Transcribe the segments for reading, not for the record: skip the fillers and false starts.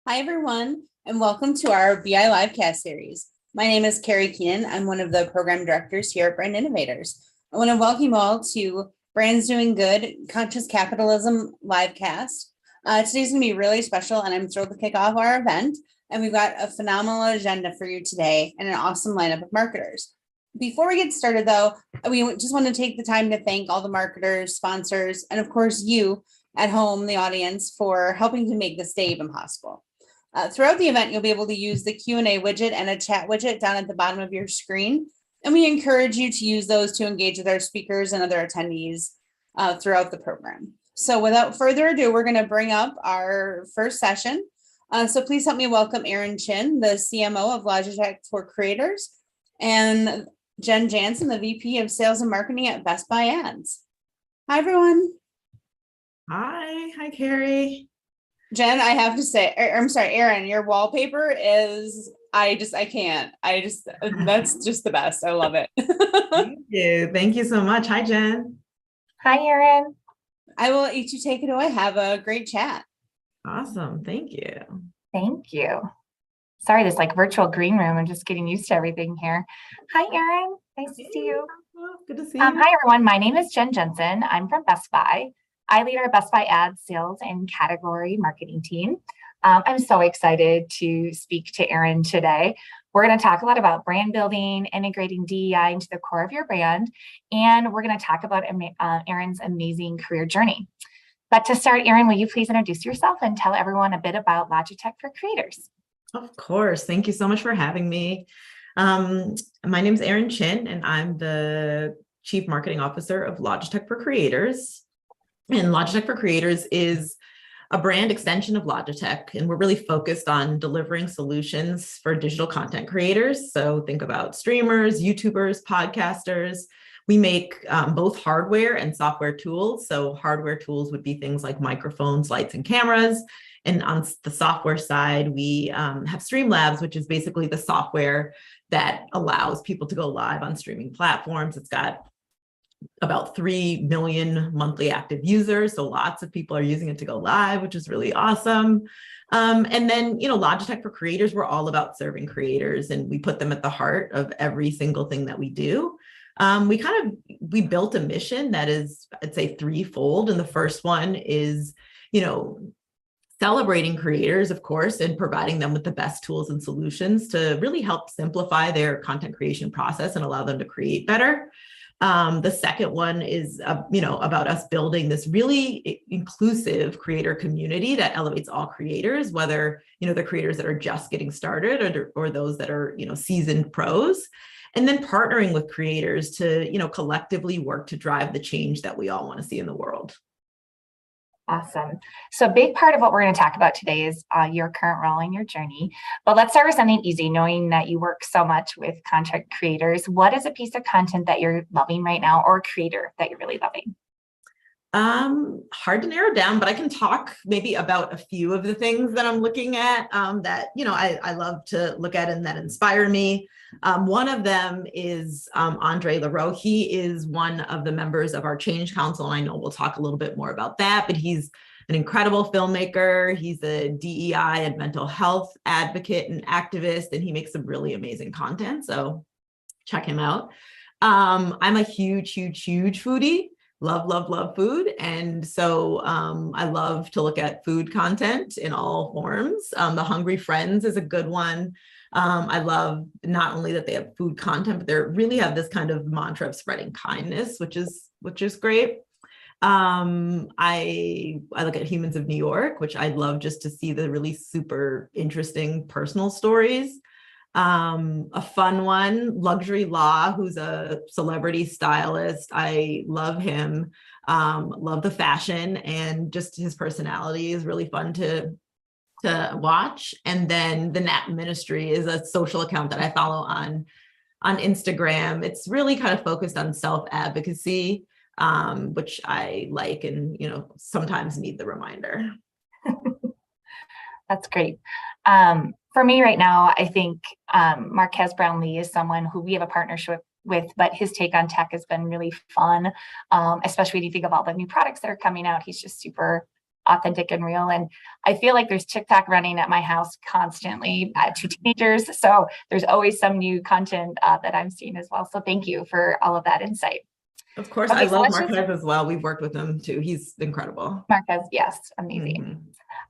Hi, everyone, and welcome to our BI Livecast series. My name is Carrie Keenan. I'm one of the program directors here at Brand Innovators. I want to welcome you all to Brands Doing Good Conscious Capitalism Livecast. Today's going to be really special, and I'm thrilled to kick off our event. And we've got a phenomenal agenda for you today and an awesome lineup of marketers. Before we get started, though, we just want to take the time to thank all the marketers, sponsors, and of course, you at home, the audience, for helping to make this day even possible. Throughout the event, you'll be able to use the Q&A widget and a chat widget down at the bottom of your screen. And we encourage you to use those to engage with our speakers and other attendees throughout the program. So without further ado, we're going to bring up our first session. So please help me welcome Erin Chin, the CMO of Logitech for Creators, and Jen Jansen, the VP of Sales and Marketing at Best Buy Ads. Hi, everyone. Hi, Carrie. Jen, I have to say, I'm sorry, Erin, your wallpaper is, that's just the best. I love it. Thank you. Thank you so much. Hi, Jen. Hi, Erin. I will let you take it away. Have a great chat. Awesome. Thank you. Thank you. Sorry, this virtual green room. I'm just getting used to everything here. Hi, Erin. Nice to see you. Good to see you. Hi, everyone. My name is Jen Jensen. I'm from Best Buy. I lead our Best Buy Ads sales and category marketing team. I'm so excited to speak to Erin today. We're going to talk a lot about brand building, integrating DEI into the core of your brand, and we're going to talk about Erin's amazing career journey. But to start, Erin, will you please introduce yourself and tell everyone a bit about Logitech for Creators? Of course. Thank you so much for having me. My name is Erin Chin, and I'm the Chief Marketing Officer of Logitech for Creators. And Logitech for Creators is a brand extension of Logitech, and we're really focused on delivering solutions for digital content creators. So think about streamers, YouTubers, podcasters. We make both hardware and software tools. So hardware tools would be things like microphones, lights, and cameras. And on the software side, we have Streamlabs, which is basically the software that allows people to go live on streaming platforms. It's got about 3 million monthly active users. So lots of people are using it to go live, which is really awesome. And then, Logitech for Creators, we're all about serving creators, and we put them at the heart of every single thing that we do. We built a mission that is, I'd say, threefold. And the first one is, celebrating creators, of course, and providing them with the best tools and solutions to really help simplify their content creation process and allow them to create better. The second one is, about us building this really inclusive creator community that elevates all creators, whether, the creators that are just getting started or those that are, seasoned pros, and then partnering with creators to, collectively work to drive the change that we all want to see in the world. Awesome. So a big part of what we're going to talk about today is your current role in your journey. But let's start with something easy, knowing that you work so much with content creators. What is a piece of content that you're loving right now, or a creator that you're really loving? Hard to narrow down, but I can talk maybe about a few of the things that I'm looking at that, I love to look at and that inspire me. One of them is Laro. He is one of the members of our Change Council, and I know we'll talk a little bit more about that, but he's an incredible filmmaker. He's a DEI and mental health advocate and activist, and he makes some really amazing content. So check him out. I'm a huge foodie. Love food. And so I love to look at food content in all forms. The Hungry Friends is a good one. I love not only that they have food content, but they really have this kind of mantra of spreading kindness, which is great. I look at Humans of New York, which I love just to see the really super interesting personal stories. A fun one, Luxury Law, who's a celebrity stylist. I love him, love the fashion, and just his personality is really fun to watch. And then the Nat Ministry is a social account that I follow on Instagram. It's really kind of focused on self-advocacy, which I like and, sometimes need the reminder. That's great. For me right now, I think Marquez Brownlee is someone who we have a partnership with, but his take on tech has been really fun, especially when you think of all the new products that are coming out. He's just super authentic and real. And I feel like there's TikTok running at my house constantly. I have 2 teenagers, so there's always some new content that I'm seeing as well. So thank you for all of that insight. Of course, okay, I love Marquez as well. We've worked with him too. He's incredible. Marquez, yes, amazing.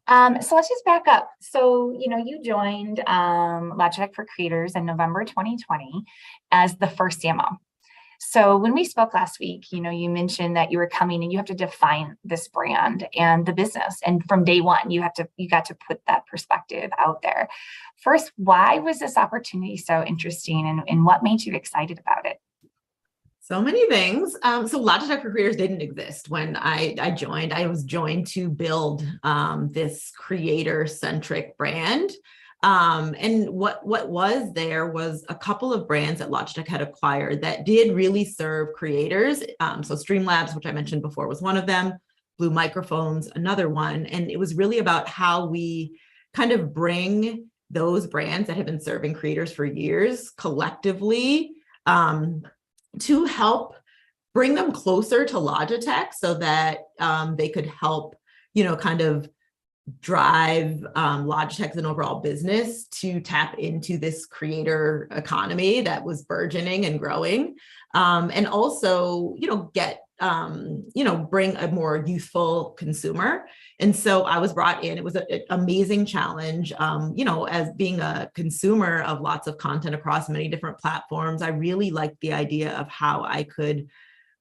So let's just back up. So, you joined Logitech for Creators in November 2020 as the first CMO. So when we spoke last week, you mentioned that you were coming and you have to define this brand and the business. And from day one, you got to put that perspective out there. First, why was this opportunity so interesting and what made you excited about it? So many things. So Logitech for Creators didn't exist when I joined. I was joined to build this creator-centric brand. And what was there was a couple of brands that Logitech had acquired that did really serve creators. So Streamlabs, which I mentioned before, was one of them. Blue Microphones, another one. And it was really about how we kind of bring those brands that have been serving creators for years collectively to help bring them closer to Logitech so that they could help, kind of drive Logitech as an overall business to tap into this creator economy that was burgeoning and growing. And also, bring a more youthful consumer. And so I was brought in. It was an amazing challenge. As being a consumer of lots of content across many different platforms, I really liked the idea of how I could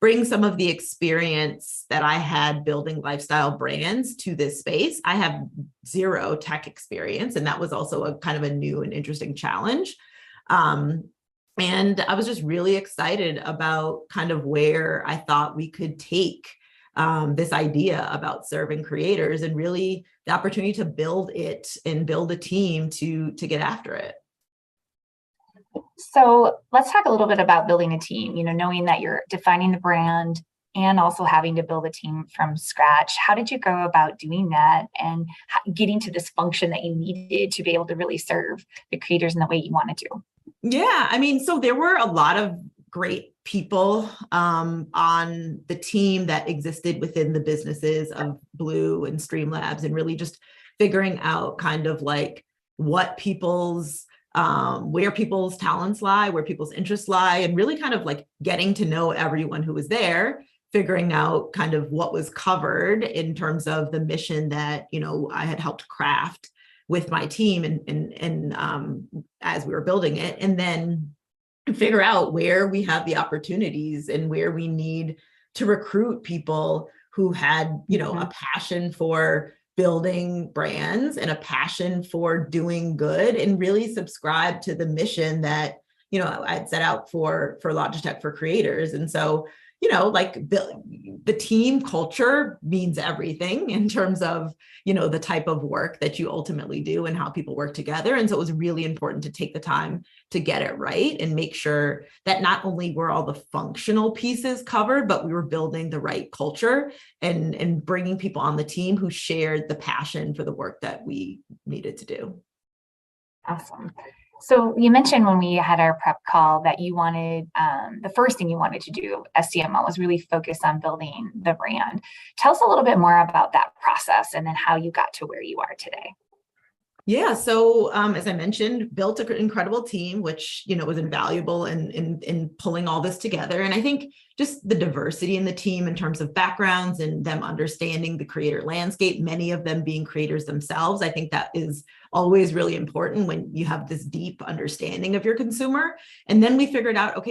bring some of the experience that I had building lifestyle brands to this space. I have zero tech experience, and that was also a kind of a new and interesting challenge. And I was just really excited about kind of where I thought we could take this idea about serving creators and really the opportunity to build it and build a team to get after it. So let's talk a little bit about building a team, knowing that you're defining the brand and also having to build a team from scratch. How did you go about doing that and getting to this function that you needed to be able to really serve the creators in the way you wanted to? Yeah, so there were a lot of great people on the team that existed within the businesses of Blue and Streamlabs, and really just figuring out kind of like what people's where people's talents lie, where people's interests lie, and really kind of like getting to know everyone who was there, figuring out kind of what was covered in terms of the mission that, I had helped craft with my team and as we were building it, and then figure out where we have the opportunities and where we need to recruit people who had, a passion for building brands and a passion for doing good and really subscribe to the mission that, I'd set out for Logitech for Creators. And so, the team culture means everything in terms of, the type of work that you ultimately do and how people work together. And so it was really important to take the time to get it right and make sure that not only were all the functional pieces covered, but we were building the right culture and bringing people on the team who shared the passion for the work that we needed to do. Awesome. So you mentioned when we had our prep call that you wanted, the first thing you wanted to do as CMO was really focus on building the brand. Tell us a little bit more about that process and then how you got to where you are today. Yeah. So as I mentioned, built an incredible team, which, was invaluable in pulling all this together. And I think just the diversity in the team in terms of backgrounds and them understanding the creator landscape, many of them being creators themselves. I think that is always really important when you have this deep understanding of your consumer. And then we figured out,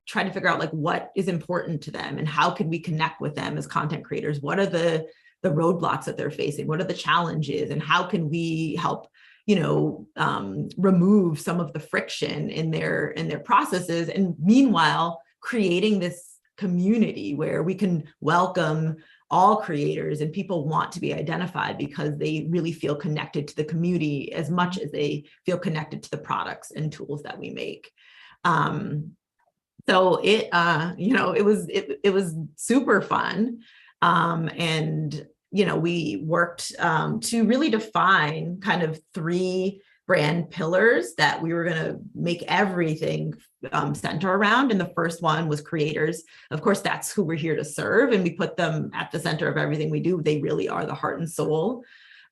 try to figure out like what is important to them and how can we connect with them as content creators? What are the roadblocks that they're facing? What are the challenges? And how can we help, remove some of the friction in their processes? And meanwhile, creating this community where we can welcome all creators and people want to be identified because they really feel connected to the community as much as they feel connected to the products and tools that we make. So it was super fun. And we worked to really define kind of 3 brand pillars that we were going to make everything center around. And the first one was creators. Of course, that's who we're here to serve. And we put them at the center of everything we do. They really are the heart and soul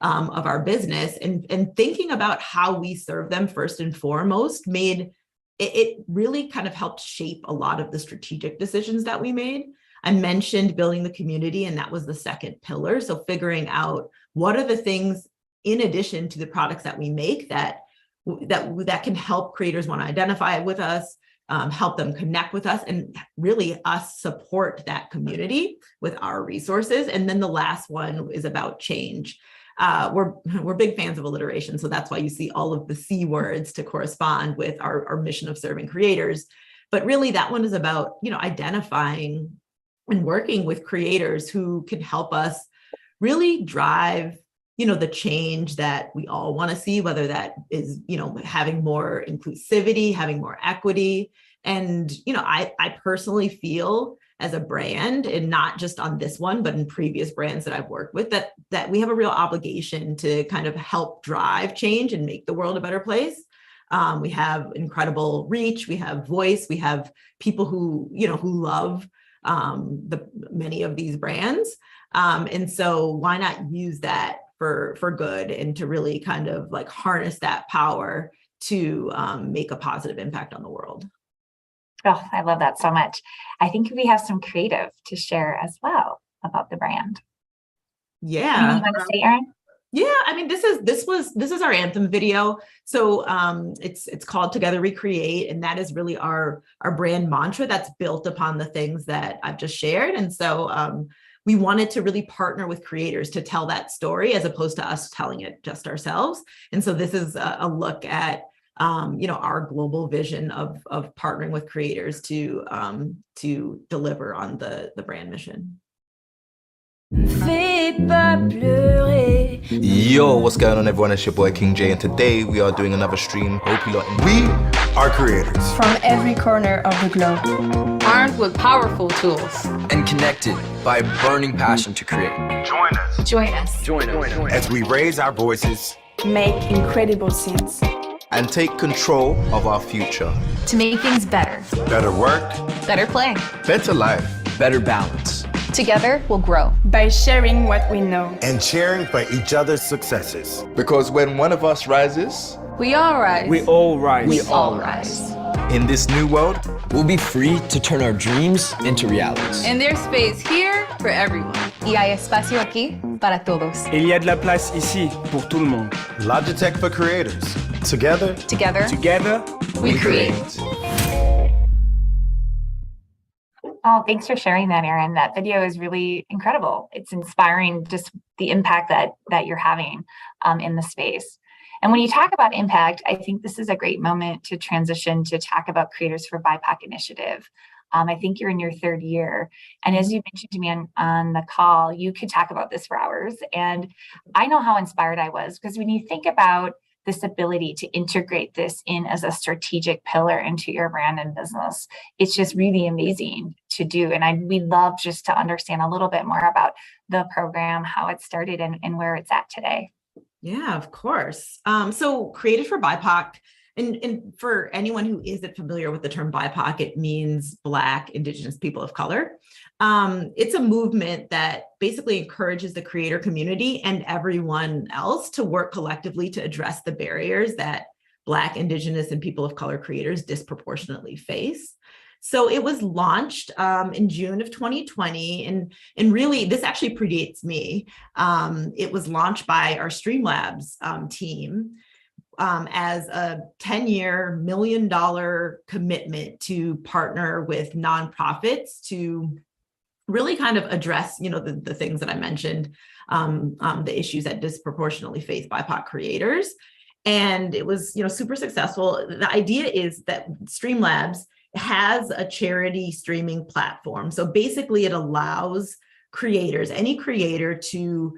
of our business. And thinking about how we serve them first and foremost made it really kind of helped shape a lot of the strategic decisions that we made. I mentioned building the community, and that was the second pillar. So figuring out what are the things in addition to the products that we make that can help creators want to identify with us, help them connect with us, and really us support that community with our resources. And then the last one is about change. We're big fans of alliteration, so that's why you see all of the C words to correspond with our mission of serving creators. But really, that one is about identifying and working with creators who can help us really drive the change that we all want to see, whether that is, having more inclusivity, having more equity. And, I personally feel as a brand, and not just on this one, but in previous brands that I've worked with, that we have a real obligation to kind of help drive change and make the world a better place. We have incredible reach, we have voice, we have people who love many of these brands. And so why not use that for good and to really kind of like harness that power to make a positive impact on the world. Oh, I love that so much. I think we have some creative to share as well about the brand. Yeah. Anything you want to say, Erin? Yeah, I mean, this is our anthem video. So it's called Together We Create, and that is really our brand mantra that's built upon the things that I've just shared. And so we wanted to really partner with creators to tell that story as opposed to us telling it just ourselves. And so this is a look at our global vision of partnering with creators to deliver on the brand mission. Yo, what's going on, everyone? It's your boy King J, and today we are doing another stream. Hope you lot enjoy. We are creators from every corner of the globe, armed with powerful tools and connected by a burning passion to create. Join us. Join us. Join us as we raise our voices, make incredible scenes, and take control of our future to make things better. Better work, Better play. better life. Better balance. Together, we'll grow. by sharing what we know. and cheering for each other's successes. Because when one of us rises, We all rise. We all rise. We all rise. in this new world, We'll be free to turn our dreams into realities. And there's space here for everyone. Y hay espacio aquí para todos. Il y a de la place ici pour tout le monde. Logitech for creators. Together, Together, We create. Oh, thanks for sharing that, Erin. That video is really incredible. It's inspiring, just the impact that you're having in the space. And when you talk about impact, I think this is a great moment to transition to talk about Creators for BIPOC initiative. I think you're in your third year. And as you mentioned to me on the call, you could talk about this for hours. And I know how inspired I was, because when you think about this ability to integrate this in as a strategic pillar into your brand and business, it's just really amazing to do. And we'd love just to understand a little bit more about the program, how it started and where it's at today. Yeah, of course. So Created for BIPOC, and for anyone who isn't familiar with the term BIPOC, it means Black, Indigenous people of color. It's a movement that basically encourages the creator community and everyone else to work collectively to address the barriers that Black, Indigenous, and people of color creators disproportionately face. So it was launched in June of 2020, and really this actually predates me. It was launched by our Streamlabs team as a 10-year, $1 million commitment to partner with nonprofits to really kind of address, the things that I mentioned, the issues that disproportionately face BIPOC creators. And it was, super successful. The idea is that Streamlabs has a charity streaming platform. So basically it allows creators, any creator, to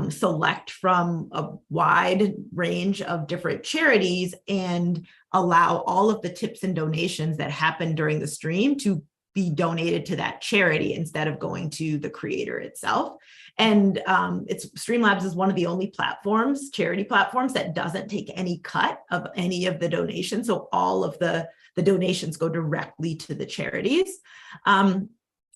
select from a wide range of different charities and allow all of the tips and donations that happen during the stream to be donated to that charity instead of going to the creator itself. And Streamlabs is one of the only charity platforms that doesn't take any cut of any of the donations. So all of the donations go directly to the charities.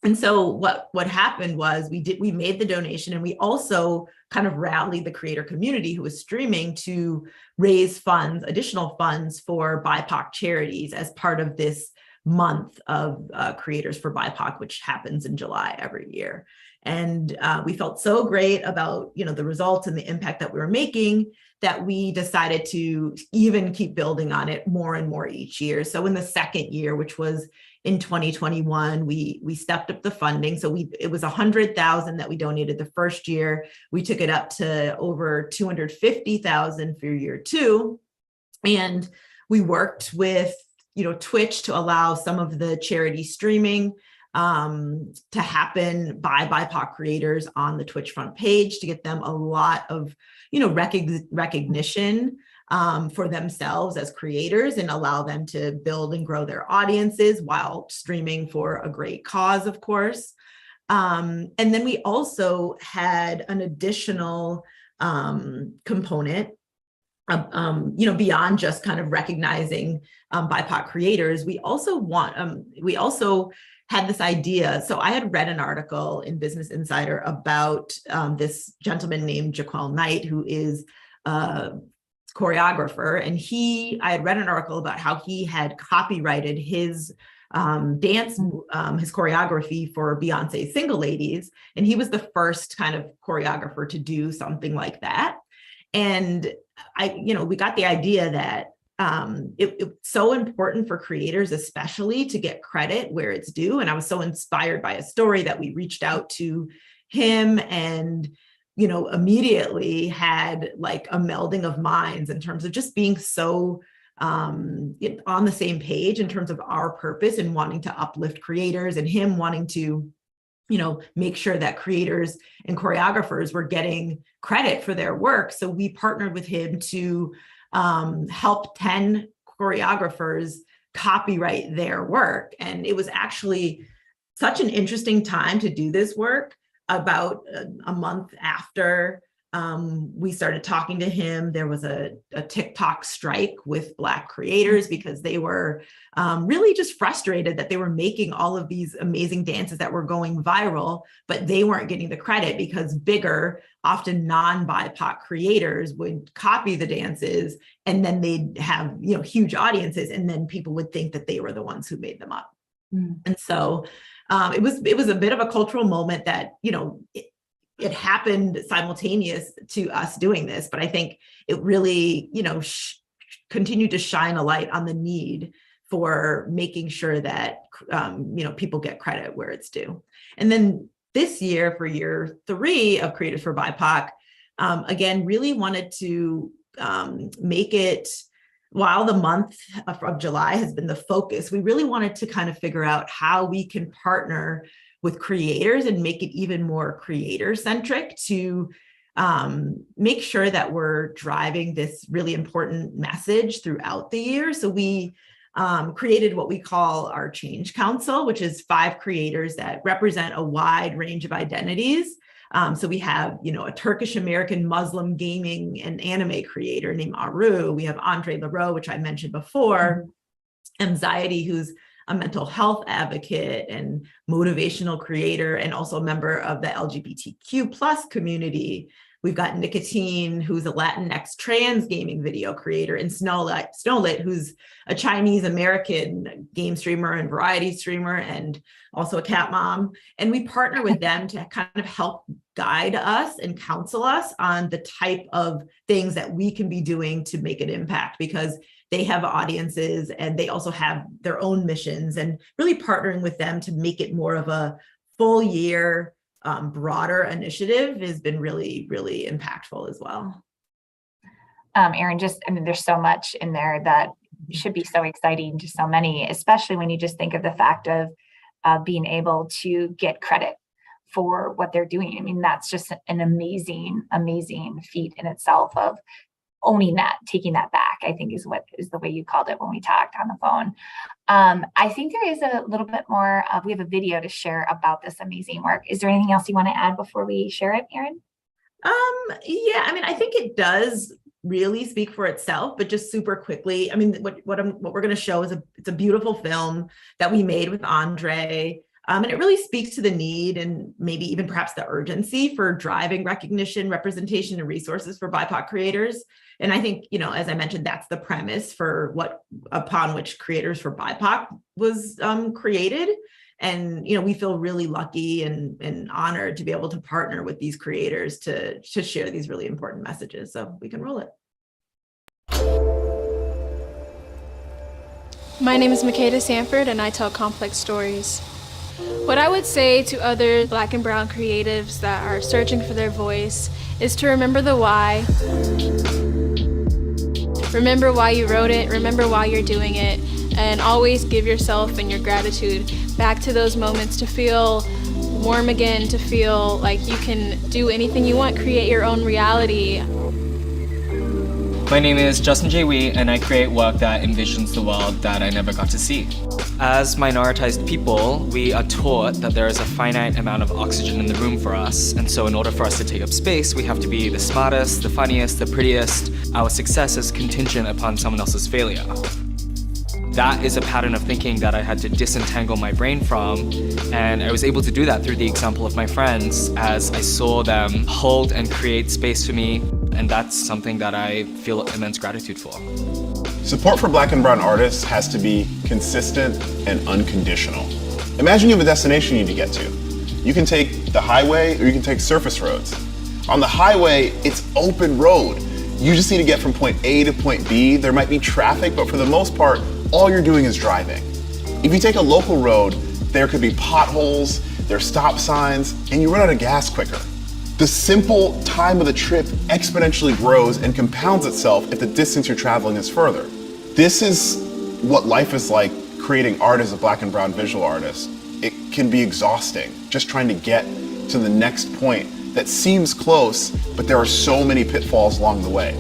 And so what happened was we made the donation, and we also kind of rallied the creator community who was streaming to raise funds, additional funds for BIPOC charities as part of this month of Creators for BIPOC, which happens in July every year. And we felt so great about, the results and the impact that we were making that we decided to even keep building on it more and more each year. So in the second year, which was in 2021, we stepped up the funding. So it was $100,000 that we donated the first year. We took it up to over $250,000 for year 2. And we worked with, Twitch to allow some of the charity streaming to happen by BIPOC creators on the Twitch front page to get them a lot of, recognition for themselves as creators and allow them to build and grow their audiences while streaming for a great cause, of course. And then we also had an additional component, beyond just kind of recognizing BIPOC creators. We also had this idea. So I had read an article in Business Insider about this gentleman named Jaquel Knight, who is a choreographer. And I had read an article about how he had copyrighted his dance, his choreography for Beyonce's Single Ladies. And he was the first kind of choreographer to do something like that. And we got the idea that it's so important for creators, especially to get credit where it's due. And I was so inspired by a story that we reached out to him and, immediately had like a melding of minds in terms of just being so on the same page in terms of our purpose and wanting to uplift creators, and him wanting to, make sure that creators and choreographers were getting credit for their work. So we partnered with him to help 10 choreographers copyright their work. And it was actually such an interesting time to do this work. About a month after we started talking to him, there was a TikTok strike with Black creators because they were really just frustrated that they were making all of these amazing dances that were going viral, but they weren't getting the credit because bigger, often non-BIPOC creators would copy the dances, and then they'd have huge audiences, and then people would think that they were the ones who made them up. And so it was a bit of a cultural moment that it happened simultaneous to us doing this, but I think it really continued to shine a light on the need for making sure that people get credit where it's due. And then this year, for year 3 of Creators for BIPOC, again, really wanted to make it, while the month of July has been the focus, we really wanted to kind of figure out how we can partner with creators and make it even more creator-centric to make sure that we're driving this really important message throughout the year. So we created what we call our Change Council, which is 5 creators that represent a wide range of identities. So we have, a Turkish American Muslim gaming and anime creator named Aru. We have Andre Laro, which I mentioned before, Anxiety, who's a mental health advocate and motivational creator, and also a member of the LGBTQ plus community. We've got Nicotine, who's a Latinx trans gaming video creator, and Snowlit, who's a Chinese American game streamer and variety streamer, and also a cat mom. And we partner with them to kind of help guide us and counsel us on the type of things that we can be doing to make an impact, because they have audiences and they also have their own missions, and really partnering with them to make it more of a full year, broader initiative has been really, really impactful as well. Erin, there's so much in there that should be so exciting to so many, especially when you just think of the fact of being able to get credit for what they're doing. I mean, that's just an amazing, amazing feat in itself of owning that, taking that back, I think is the way you called it when we talked on the phone. I think there is a little bit more, we have a video to share about this amazing work. Is there anything else you want to add before we share it, Erin? Yeah, I mean, I think it does really speak for itself, but just super quickly. I mean, what we're going to show is it's a beautiful film that we made with Andre. And it really speaks to the need and maybe even perhaps the urgency for driving recognition, representation, and resources for BIPOC creators. And I think, as I mentioned, that's the premise for upon which Creators for BIPOC was created. And, we feel really lucky and honored to be able to partner with these creators to share these really important messages. So we can roll it. My name is Makeda Sanford, and I tell complex stories. What I would say to other Black and brown creatives that are searching for their voice is to remember the why. Remember why you wrote it, remember why you're doing it, and always give yourself and your gratitude back to those moments to feel warm again, to feel like you can do anything you want, create your own reality. My name is Justin Jaywee, and I create work that envisions the world that I never got to see. As minoritized people, we are taught that there is a finite amount of oxygen in the room for us, and so in order for us to take up space, we have to be the smartest, the funniest, the prettiest. Our success is contingent upon someone else's failure. That is a pattern of thinking that I had to disentangle my brain from, and I was able to do that through the example of my friends as I saw them hold and create space for me, and that's something that I feel immense gratitude for. Support for Black and brown artists has to be consistent and unconditional. Imagine you have a destination you need to get to. You can take the highway or you can take surface roads. On the highway, it's open road. You just need to get from point A to point B. There might be traffic, but for the most part, all you're doing is driving. If you take a local road, there could be potholes, there's stop signs, and you run out of gas quicker. The simple time of the trip exponentially grows and compounds itself if the distance you're traveling is further. This is what life is like creating art as a Black and brown visual artist. It can be exhausting, just trying to get to the next point that seems close, but there are so many pitfalls along the way.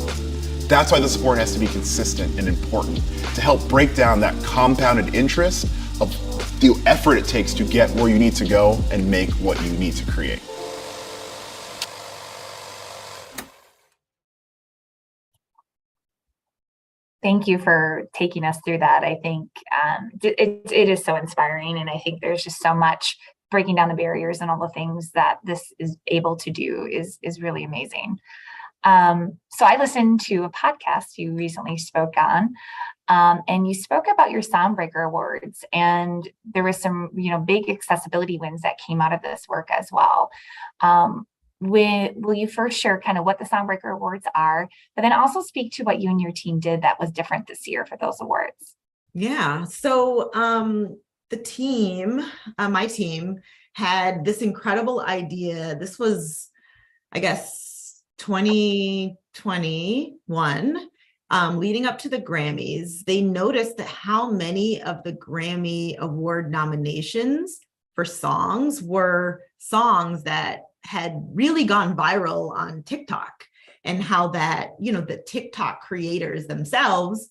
That's why the support has to be consistent and important to help break down that compounded interest of the effort it takes to get where you need to go and make what you need to create. Thank you for taking us through that. I think it is so inspiring, and I think there's just so much breaking down the barriers and all the things that this is able to do is really amazing. So I listened to a podcast you recently spoke on, and you spoke about your Songbreaker Awards, and there was some, big accessibility wins that came out of this work as well. Will you first share kind of what the Songbreaker Awards are, but then also speak to what you and your team did that was different this year for those awards? Yeah, so the team, my team, had this incredible idea. This was, I guess, 2021, leading up to the Grammys. They noticed that how many of the Grammy Award nominations for songs were songs that had really gone viral on TikTok, and how that, the TikTok creators themselves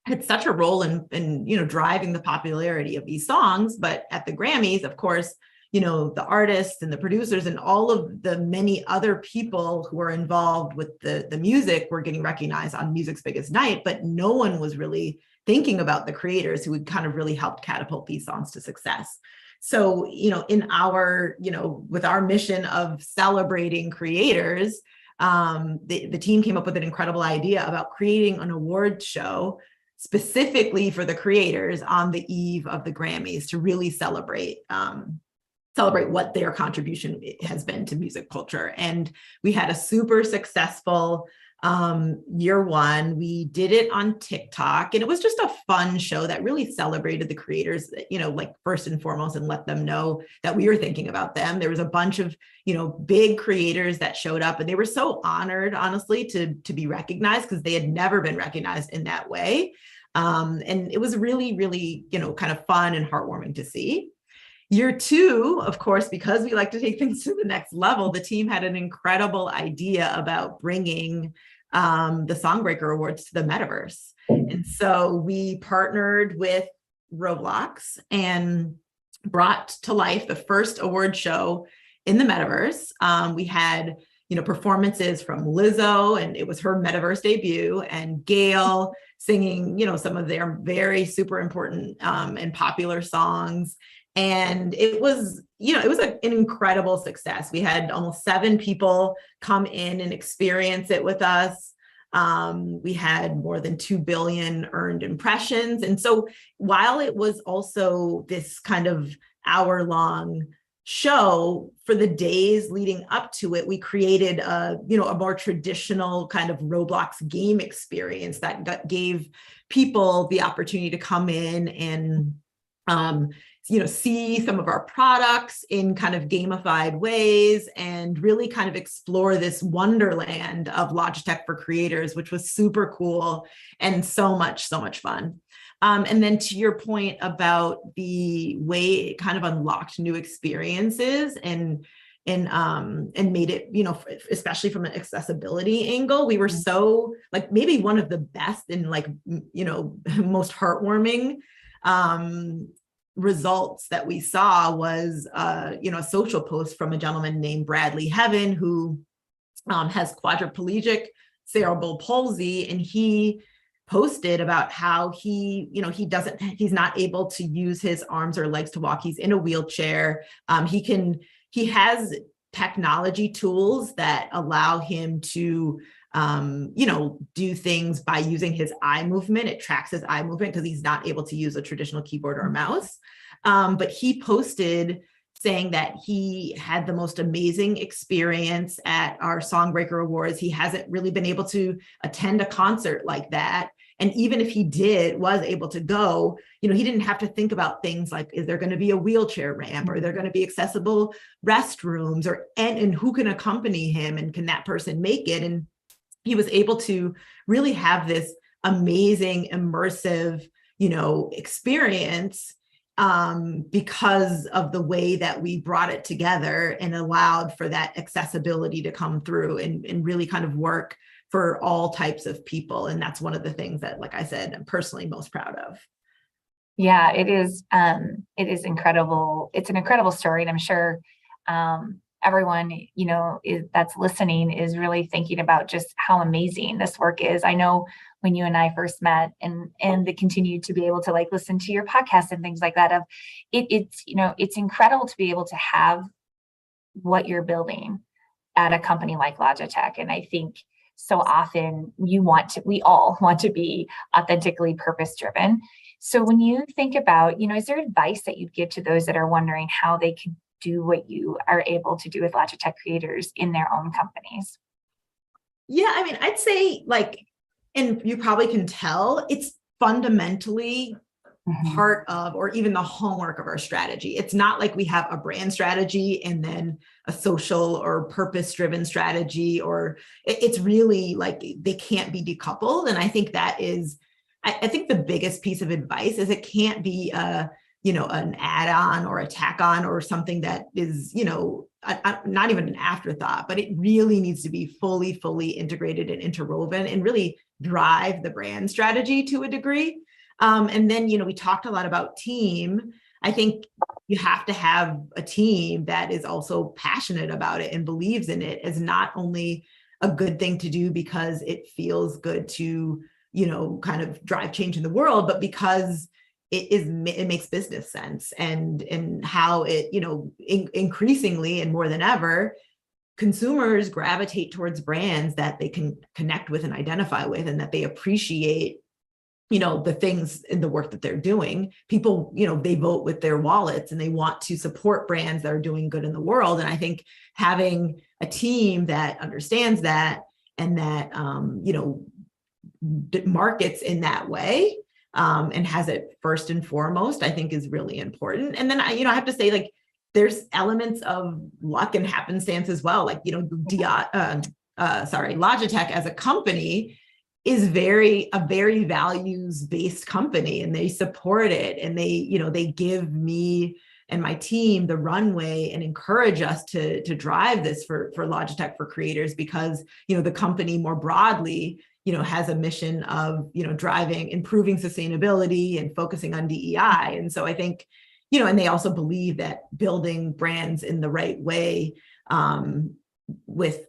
had such a role in driving the popularity of these songs. But at the Grammys, of course, the artists and the producers and all of the many other people who are involved with the music were getting recognized on Music's Biggest Night, but no one was really thinking about the creators who had kind of really helped catapult these songs to success. So, in our, with our mission of celebrating creators, the team came up with an incredible idea about creating an award show specifically for the creators on the eve of the Grammys to really celebrate what their contribution has been to music culture. And we had a super successful year one. We did it on TikTok, and it was just a fun show that really celebrated the creators, first and foremost, and let them know that we were thinking about them. There was a bunch of, big creators that showed up, and they were so honored, honestly, to be recognized, because they had never been recognized in that way. And it was really, really, kind of fun and heartwarming to see. Year two, of course, because we like to take things to the next level, the team had an incredible idea about bringing the Songbreaker Awards to the metaverse. And so we partnered with Roblox and brought to life the first award show in the metaverse. We had, performances from Lizzo, and it was her metaverse debut, and Gail singing, some of their very super important and popular songs. And it was, an incredible success. We had almost 7 people come in and experience it with us. We had more than 2 billion earned impressions. And so while it was also this kind of hour-long show, for the days leading up to it, we created a more traditional kind of Roblox game experience that gave people the opportunity to come in and see some of our products in kind of gamified ways and really kind of explore this wonderland of Logitech for creators, which was super cool and so much fun. And then to your point about the way it kind of unlocked new experiences and made it, especially from an accessibility angle, we were so maybe one of the best and most heartwarming results that we saw was, a social post from a gentleman named Bradley Heaven, who has quadriplegic cerebral palsy, and he posted about how he's not able to use his arms or legs to walk. He's in a wheelchair. He has technology tools that allow him to do things by using his eye movement. It tracks his eye movement because he's not able to use a traditional keyboard or a mouse. But he posted saying that he had the most amazing experience at our Songbreaker Awards. He hasn't really been able to attend a concert like that. And even if he was able to go, he didn't have to think about things like, is there going to be a wheelchair ramp? Or are there going to be accessible restrooms? And who can accompany him? And can that person make it? And he was able to really have this amazing, immersive, experience because of the way that we brought it together and allowed for that accessibility to come through and really kind of work for all types of people. And that's one of the things that, like I said, I'm personally most proud of. Yeah, it is incredible. It's an incredible story. And I'm sure everyone, that's listening is really thinking about just how amazing this work is. I know when you and I first met and they continue to be able to listen to your podcast and things like that, it's incredible to be able to have what you're building at a company like Logitech. And I think so often we all want to be authentically purpose-driven. So when you think about, is there advice that you'd give to those that are wondering how they could do what you are able to do with Logitech creators in their own companies? Yeah, I'd say and you probably can tell, it's fundamentally part of, or even the homework of our strategy. It's not like we have a brand strategy and then a social or purpose-driven strategy, or it's really they can't be decoupled. And I think that is, I think the biggest piece of advice is it can't be an add-on or a tack-on or something that is, not even an afterthought, but it really needs to be fully integrated and interwoven and really drive the brand strategy to a degree. And then, we talked a lot about team. I think you have to have a team that is also passionate about it and believes in it as not only a good thing to do because it feels good to, kind of drive change in the world, but because it makes business sense and how it, increasingly and more than ever, consumers gravitate towards brands that they can connect with and identify with, and that they appreciate, the things in the work that they're doing. People, they vote with their wallets and they want to support brands that are doing good in the world. And I think having a team that understands that and that, markets in that way, and has it first and foremost, I think is really important. And then I have to say, there's elements of luck and happenstance as well. Logitech as a company is a very values-based company, and they support it, and they give me and my team the runway and encourage us to drive this for Logitech for Creators, because, the company more broadly, has a mission of, driving, improving sustainability and focusing on DEI. And so I think, and they also believe that building brands in the right way, with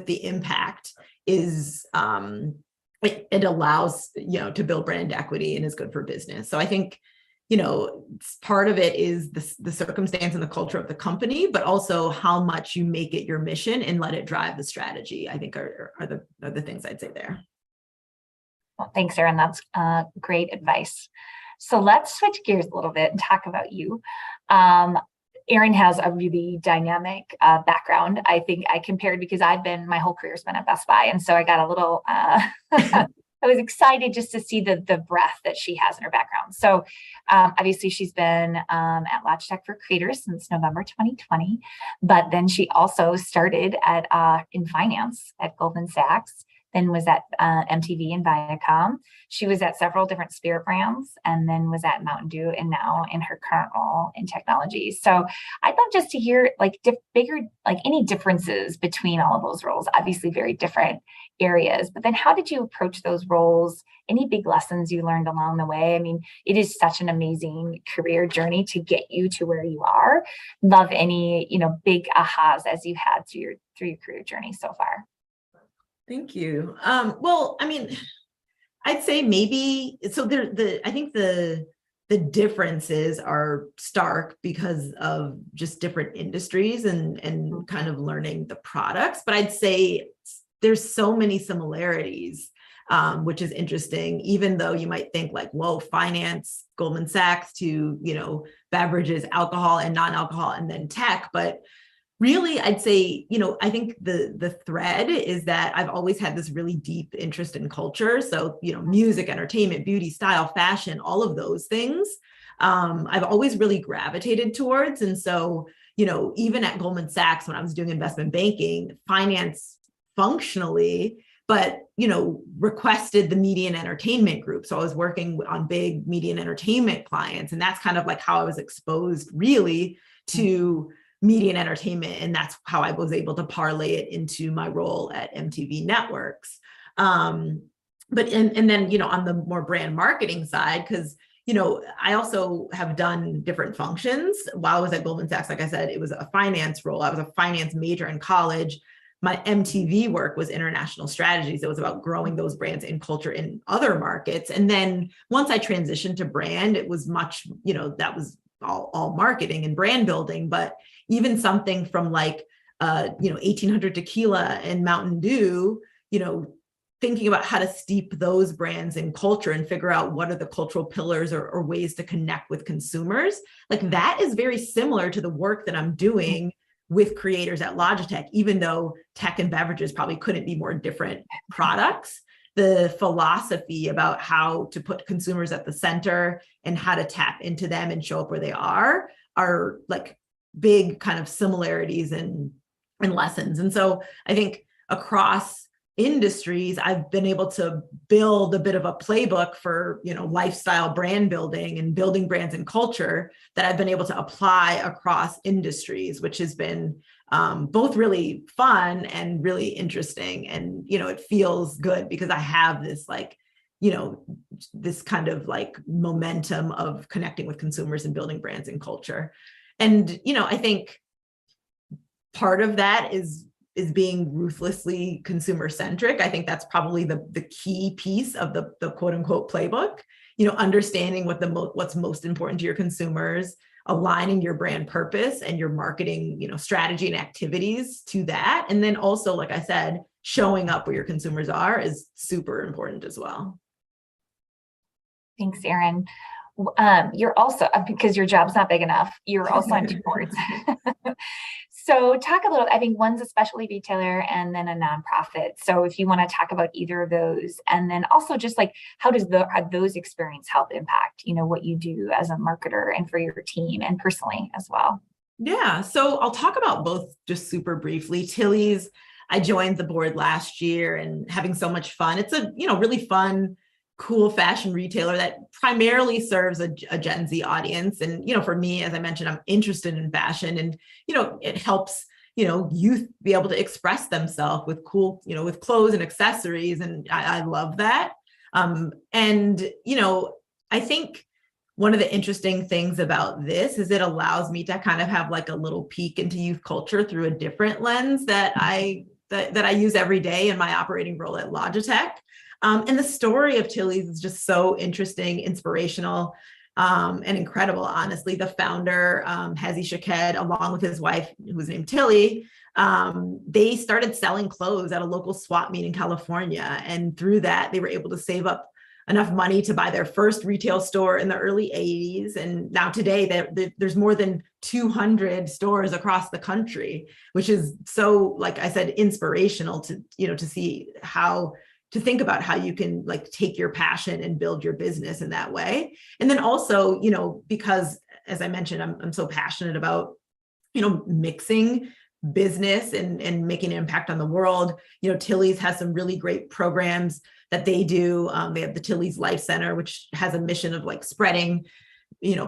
the impact is, it allows, to build brand equity and is good for business. So I think, part of it is the circumstance and the culture of the company, but also how much you make it your mission and let it drive the strategy, I think are the things I'd say there. Well, thanks, Erin. That's great advice. So let's switch gears a little bit and talk about you. Erin has a really dynamic background. I think I compared because my whole career has been at Best Buy. And so I got a little, I was excited just to see the breadth that she has in her background. So obviously she's been at Logitech for Creators since November 2020, but then she also started in finance at Goldman Sachs, then was at MTV and Viacom. She was at several different spirit brands, and then was at Mountain Dew, and now in her current role in technology. So I'd love just to hear any differences between all of those roles, obviously very different areas, but then how did you approach those roles? Any big lessons you learned along the way? I mean, it is such an amazing career journey to get you to where you are. Love any, big ahas as you had through your career journey so far. Thank you. Well, I mean, I'd say maybe, so I think the differences are stark because of just different industries and kind of learning the products, but I'd say there's so many similarities, which is interesting, even though you might think like, whoa, finance, Goldman Sachs to, beverages, alcohol and non-alcohol, and then tech. But really, I'd say, I think the thread is that I've always had this really deep interest in culture. So, music, entertainment, beauty, style, fashion, all of those things, I've always really gravitated towards. And so, even at Goldman Sachs, when I was doing investment banking, finance functionally, but, requested the media and entertainment group. So I was working on big media and entertainment clients. And that's kind of like how I was exposed really to media and entertainment. And that's how I was able to parlay it into my role at MTV Networks. And then, on the more brand marketing side, because, I also have done different functions. While I was at Goldman Sachs, like I said, it was a finance role. I was a finance major in college. My MTV work was international strategies. It was about growing those brands in culture in other markets. And then once I transitioned to brand, it was much, that was all marketing and brand building. But even something from like, 1800 Tequila and Mountain Dew, thinking about how to steep those brands in culture and figure out what are the cultural pillars or ways to connect with consumers. Like that is very similar to the work that I'm doing with creators at Logitech, even though tech and beverages probably couldn't be more different products. The philosophy about how to put consumers at the center and how to tap into them and show up where they are like big kind of similarities and lessons. And so I think across industries, I've been able to build a bit of a playbook for, lifestyle brand building and building brands and culture that I've been able to apply across industries, which has been both really fun and really interesting. And, it feels good because I have this this kind of like momentum of connecting with consumers and building brands and culture. And, I think part of that is being ruthlessly consumer centric. I think that's probably the key piece of the quote unquote playbook, understanding what's most important to your consumers, aligning your brand purpose and your marketing, strategy and activities to that. And then also, like I said, showing up where your consumers are is super important as well. Thanks, Erin. You're also, because your job's not big enough, you're also on two boards. So talk a little, I think one's a specialty retailer and then a nonprofit. So if you want to talk about either of those, and then also just like, how does those experience help impact, what you do as a marketer and for your team and personally as well? Yeah, so I'll talk about both just super briefly. Tilly's, I joined the board last year and having so much fun. It's a, really fun cool fashion retailer that primarily serves a Gen Z audience. And, for me, as I mentioned, I'm interested in fashion, and, it helps, youth be able to express themselves with cool, with clothes and accessories. And I love that. And, I think one of the interesting things about this is it allows me to kind of have like a little peek into youth culture through a different lens that I use every day in my operating role at Logitech. And the story of Tilly's is just so interesting, inspirational, and incredible. Honestly, the founder, Hazy Shaked, along with his wife, who's named Tilly, they started selling clothes at a local swap meet in California. And through that, they were able to save up enough money to buy their first retail store in the early 80s. And now today there's more than 200 stores across the country, which is so, like I said, inspirational to, to see to think about how you can like take your passion and build your business in that way. And then also, because as I mentioned, I'm so passionate about, mixing business and making an impact on the world. Tilly's has some really great programs that they do. They have the Tilly's Life Center, which has a mission of like spreading,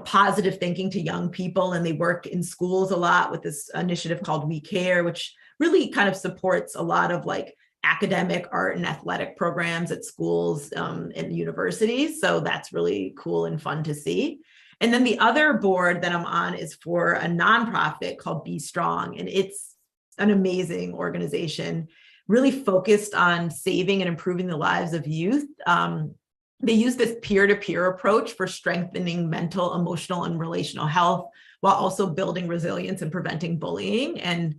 positive thinking to young people. And they work in schools a lot with this initiative called We Care, which really kind of supports a lot of like academic, art, and athletic programs at schools and universities. So that's really cool and fun to see. And then the other board that I'm on is for a nonprofit called Be Strong. And it's an amazing organization, really focused on saving and improving the lives of youth. They use this peer-to-peer approach for strengthening mental, emotional, and relational health, while also building resilience and preventing bullying. And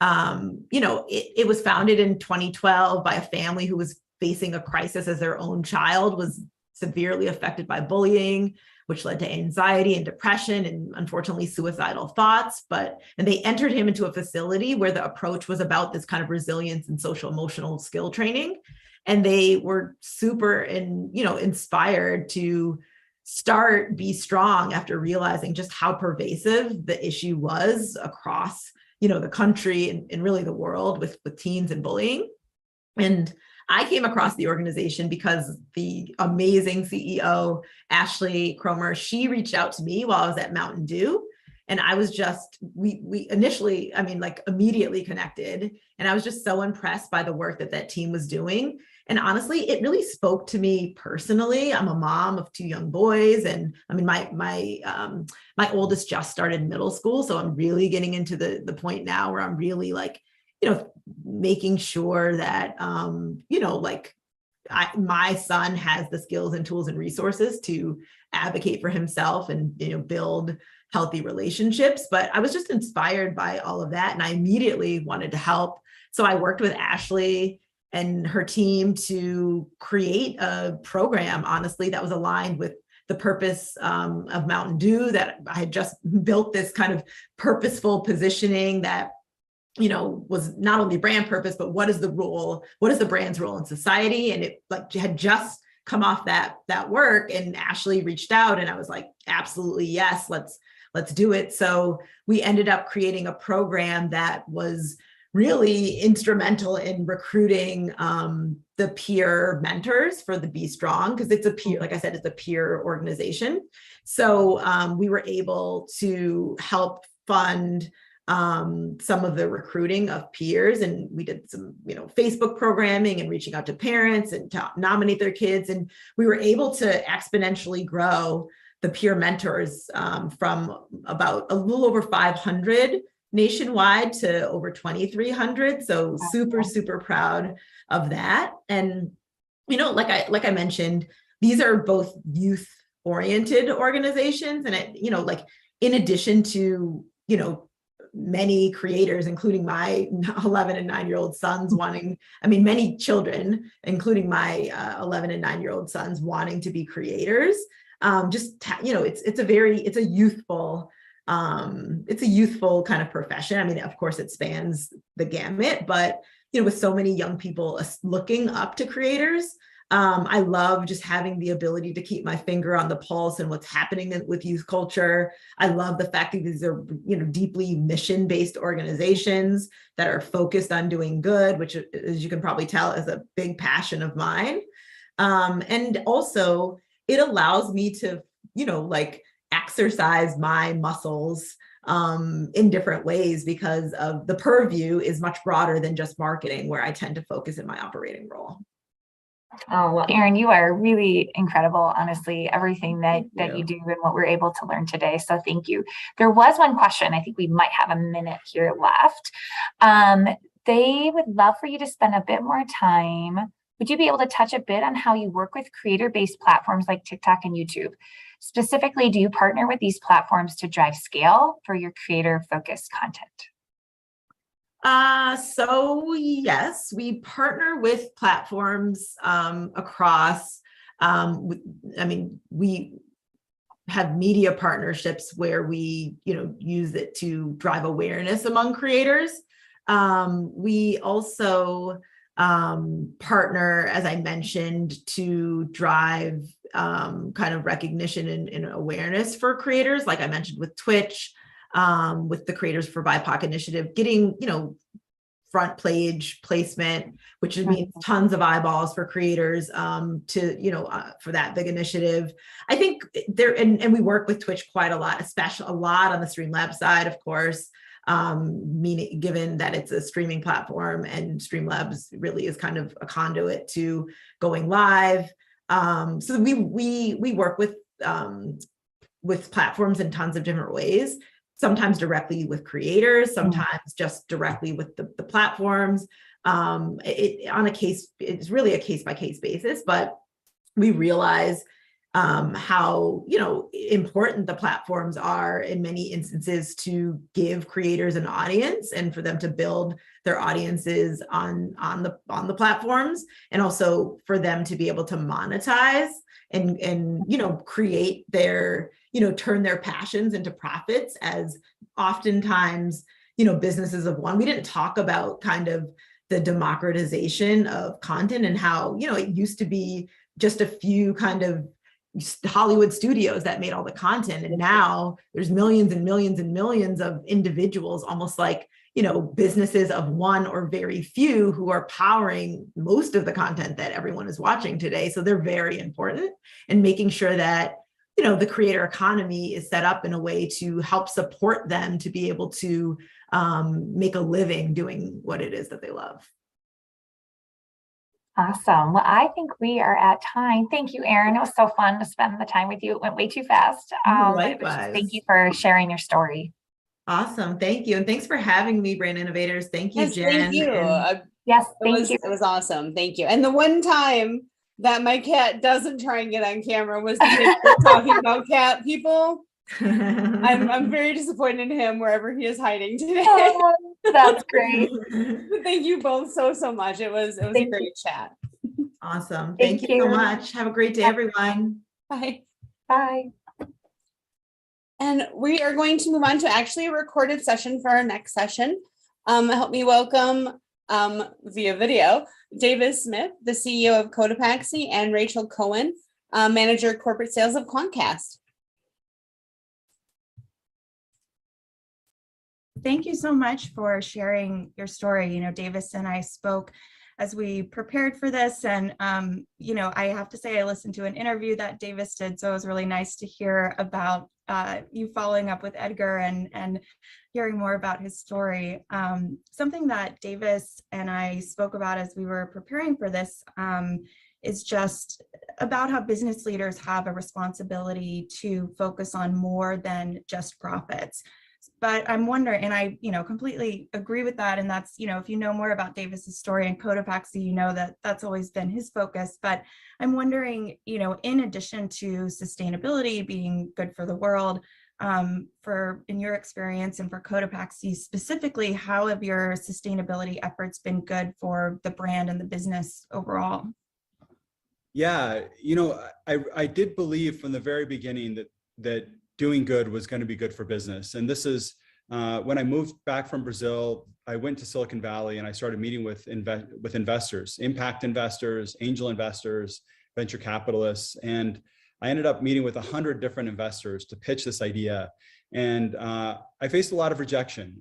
it was founded in 2012 by a family who was facing a crisis as their own child was severely affected by bullying, which led to anxiety and depression and unfortunately suicidal thoughts. And they entered him into a facility where the approach was about this kind of resilience and social emotional skill training. And they were super inspired to start Be Strong after realizing just how pervasive the issue was across the country and really the world with teens and bullying. And I came across the organization because the amazing CEO, Ashley Cromer, she reached out to me while I was at Mountain Dew. And I was we initially, immediately connected. And I was just so impressed by the work that team was doing. And honestly, it really spoke to me personally. I'm a mom of 2 young boys. And my oldest just started middle school. So I'm really getting into the point now where I'm really making sure that, my son has the skills and tools and resources to advocate for himself and, build healthy relationships. But I was just inspired by all of that. And I immediately wanted to help. So I worked with Ashley and her team to create a program, honestly, that was aligned with the purpose of Mountain Dew, that I had just built this kind of purposeful positioning that, was not only brand purpose, but what is the brand's role in society? And it had just come off that work, and Ashley reached out and I was like, absolutely, yes, let's do it. So we ended up creating a program that was really instrumental in recruiting the peer mentors for the Be Strong, because it's a peer, like I said, it's a peer organization. So we were able to help fund some of the recruiting of peers, and we did some, Facebook programming and reaching out to parents and to nominate their kids. And we were able to exponentially grow the peer mentors from about a little over 500 nationwide to over 2,300. So super, super proud of that. And, like I mentioned, these are both youth oriented organizations. And in addition to, many creators, including my 11 and 9-year-old sons many children, including my 11 and 9-year-old sons wanting to be creators. It's a youthful kind of profession. Of course it spans the gamut, but with so many young people looking up to creators, I love just having the ability to keep my finger on the pulse and what's happening with youth culture. I love the fact that these are, deeply mission-based organizations that are focused on doing good, which, as you can probably tell, is a big passion of mine. And also it allows me to, like exercise my muscles in different ways because of the purview is much broader than just marketing, where I tend to focus in my operating role. Oh, well, Erin, you are really incredible, honestly, everything that you do and what we're able to learn today. So thank you. There was one question. I think we might have a minute here left. They would love for you to spend a bit more time. Would you be able to touch a bit on how you work with creator-based platforms like TikTok and YouTube? Specifically, do you partner with these platforms to drive scale for your creator-focused content? So yes, we partner with platforms across, we have media partnerships where we, use it to drive awareness among creators. We also partner, as I mentioned, to drive kind of recognition and awareness for creators, like I mentioned with Twitch, with the Creators for BIPOC initiative, getting, front page placement, which means tons of eyeballs for creators for that big initiative. I think and we work with Twitch quite a lot, especially a lot on the Streamlabs side, of course, meaning given that it's a streaming platform and Streamlabs really is kind of a conduit to going live. So we work with platforms in tons of different ways. Sometimes directly with creators, sometimes just directly with the platforms. It's really a case-by-case basis, but we realize how important the platforms are in many instances to give creators an audience and for them to build their audiences on the platforms, and also for them to be able to monetize and create their turn their passions into profits, as oftentimes businesses of one. We didn't talk about kind of the democratization of content and how it used to be just a few kind of Hollywood studios that made all the content, and now there's millions and millions and millions of individuals, almost like businesses of one or very few, who are powering most of the content that everyone is watching today. So they're very important, and making sure that the creator economy is set up in a way to help support them to be able to make a living doing what it is that they love. Awesome. Well, I think we are at time. Thank you, Erin. It was so fun to spend the time with you. It went way too fast. Likewise. Thank you for sharing your story. Awesome. Thank you. And thanks for having me, Brand Innovators. Thank you, Yes, Jen. thank you. Yes, thank you. It was awesome. Thank you. And the one time that my cat doesn't try and get on camera was talking about cat people. I'm very disappointed in him wherever he is hiding today. Oh, that's great. Thank you both so much. It was a great chat. Awesome. Thank you so much. Have a great day, everyone. Bye. Bye. And we are going to move on to actually a recorded session for our next session. Help me welcome via video, Davis Smith, the CEO of Codopaxi, and Rachel Cohen, Manager of Corporate Sales of Comcast. Thank you so much for sharing your story. Davis and I spoke as we prepared for this, and I have to say I listened to an interview that Davis did, so it was really nice to hear about you following up with Edgar and hearing more about his story. Something that Davis and I spoke about as we were preparing for this is just about how business leaders have a responsibility to focus on more than just profits. But I'm wondering, and I, completely agree with that. And that's, if you know more about Davis's story and Codopaxi, that that's always been his focus. But I'm wondering, in addition to sustainability being good for the world, in your experience and for Codopaxi specifically, how have your sustainability efforts been good for the brand and the business overall? Yeah, I did believe from the very beginning that doing good was going to be good for business. And this is when I moved back from Brazil, I went to Silicon Valley and I started meeting with investors, impact investors, angel investors, venture capitalists. And I ended up meeting with 100 different investors to pitch this idea. And I faced a lot of rejection.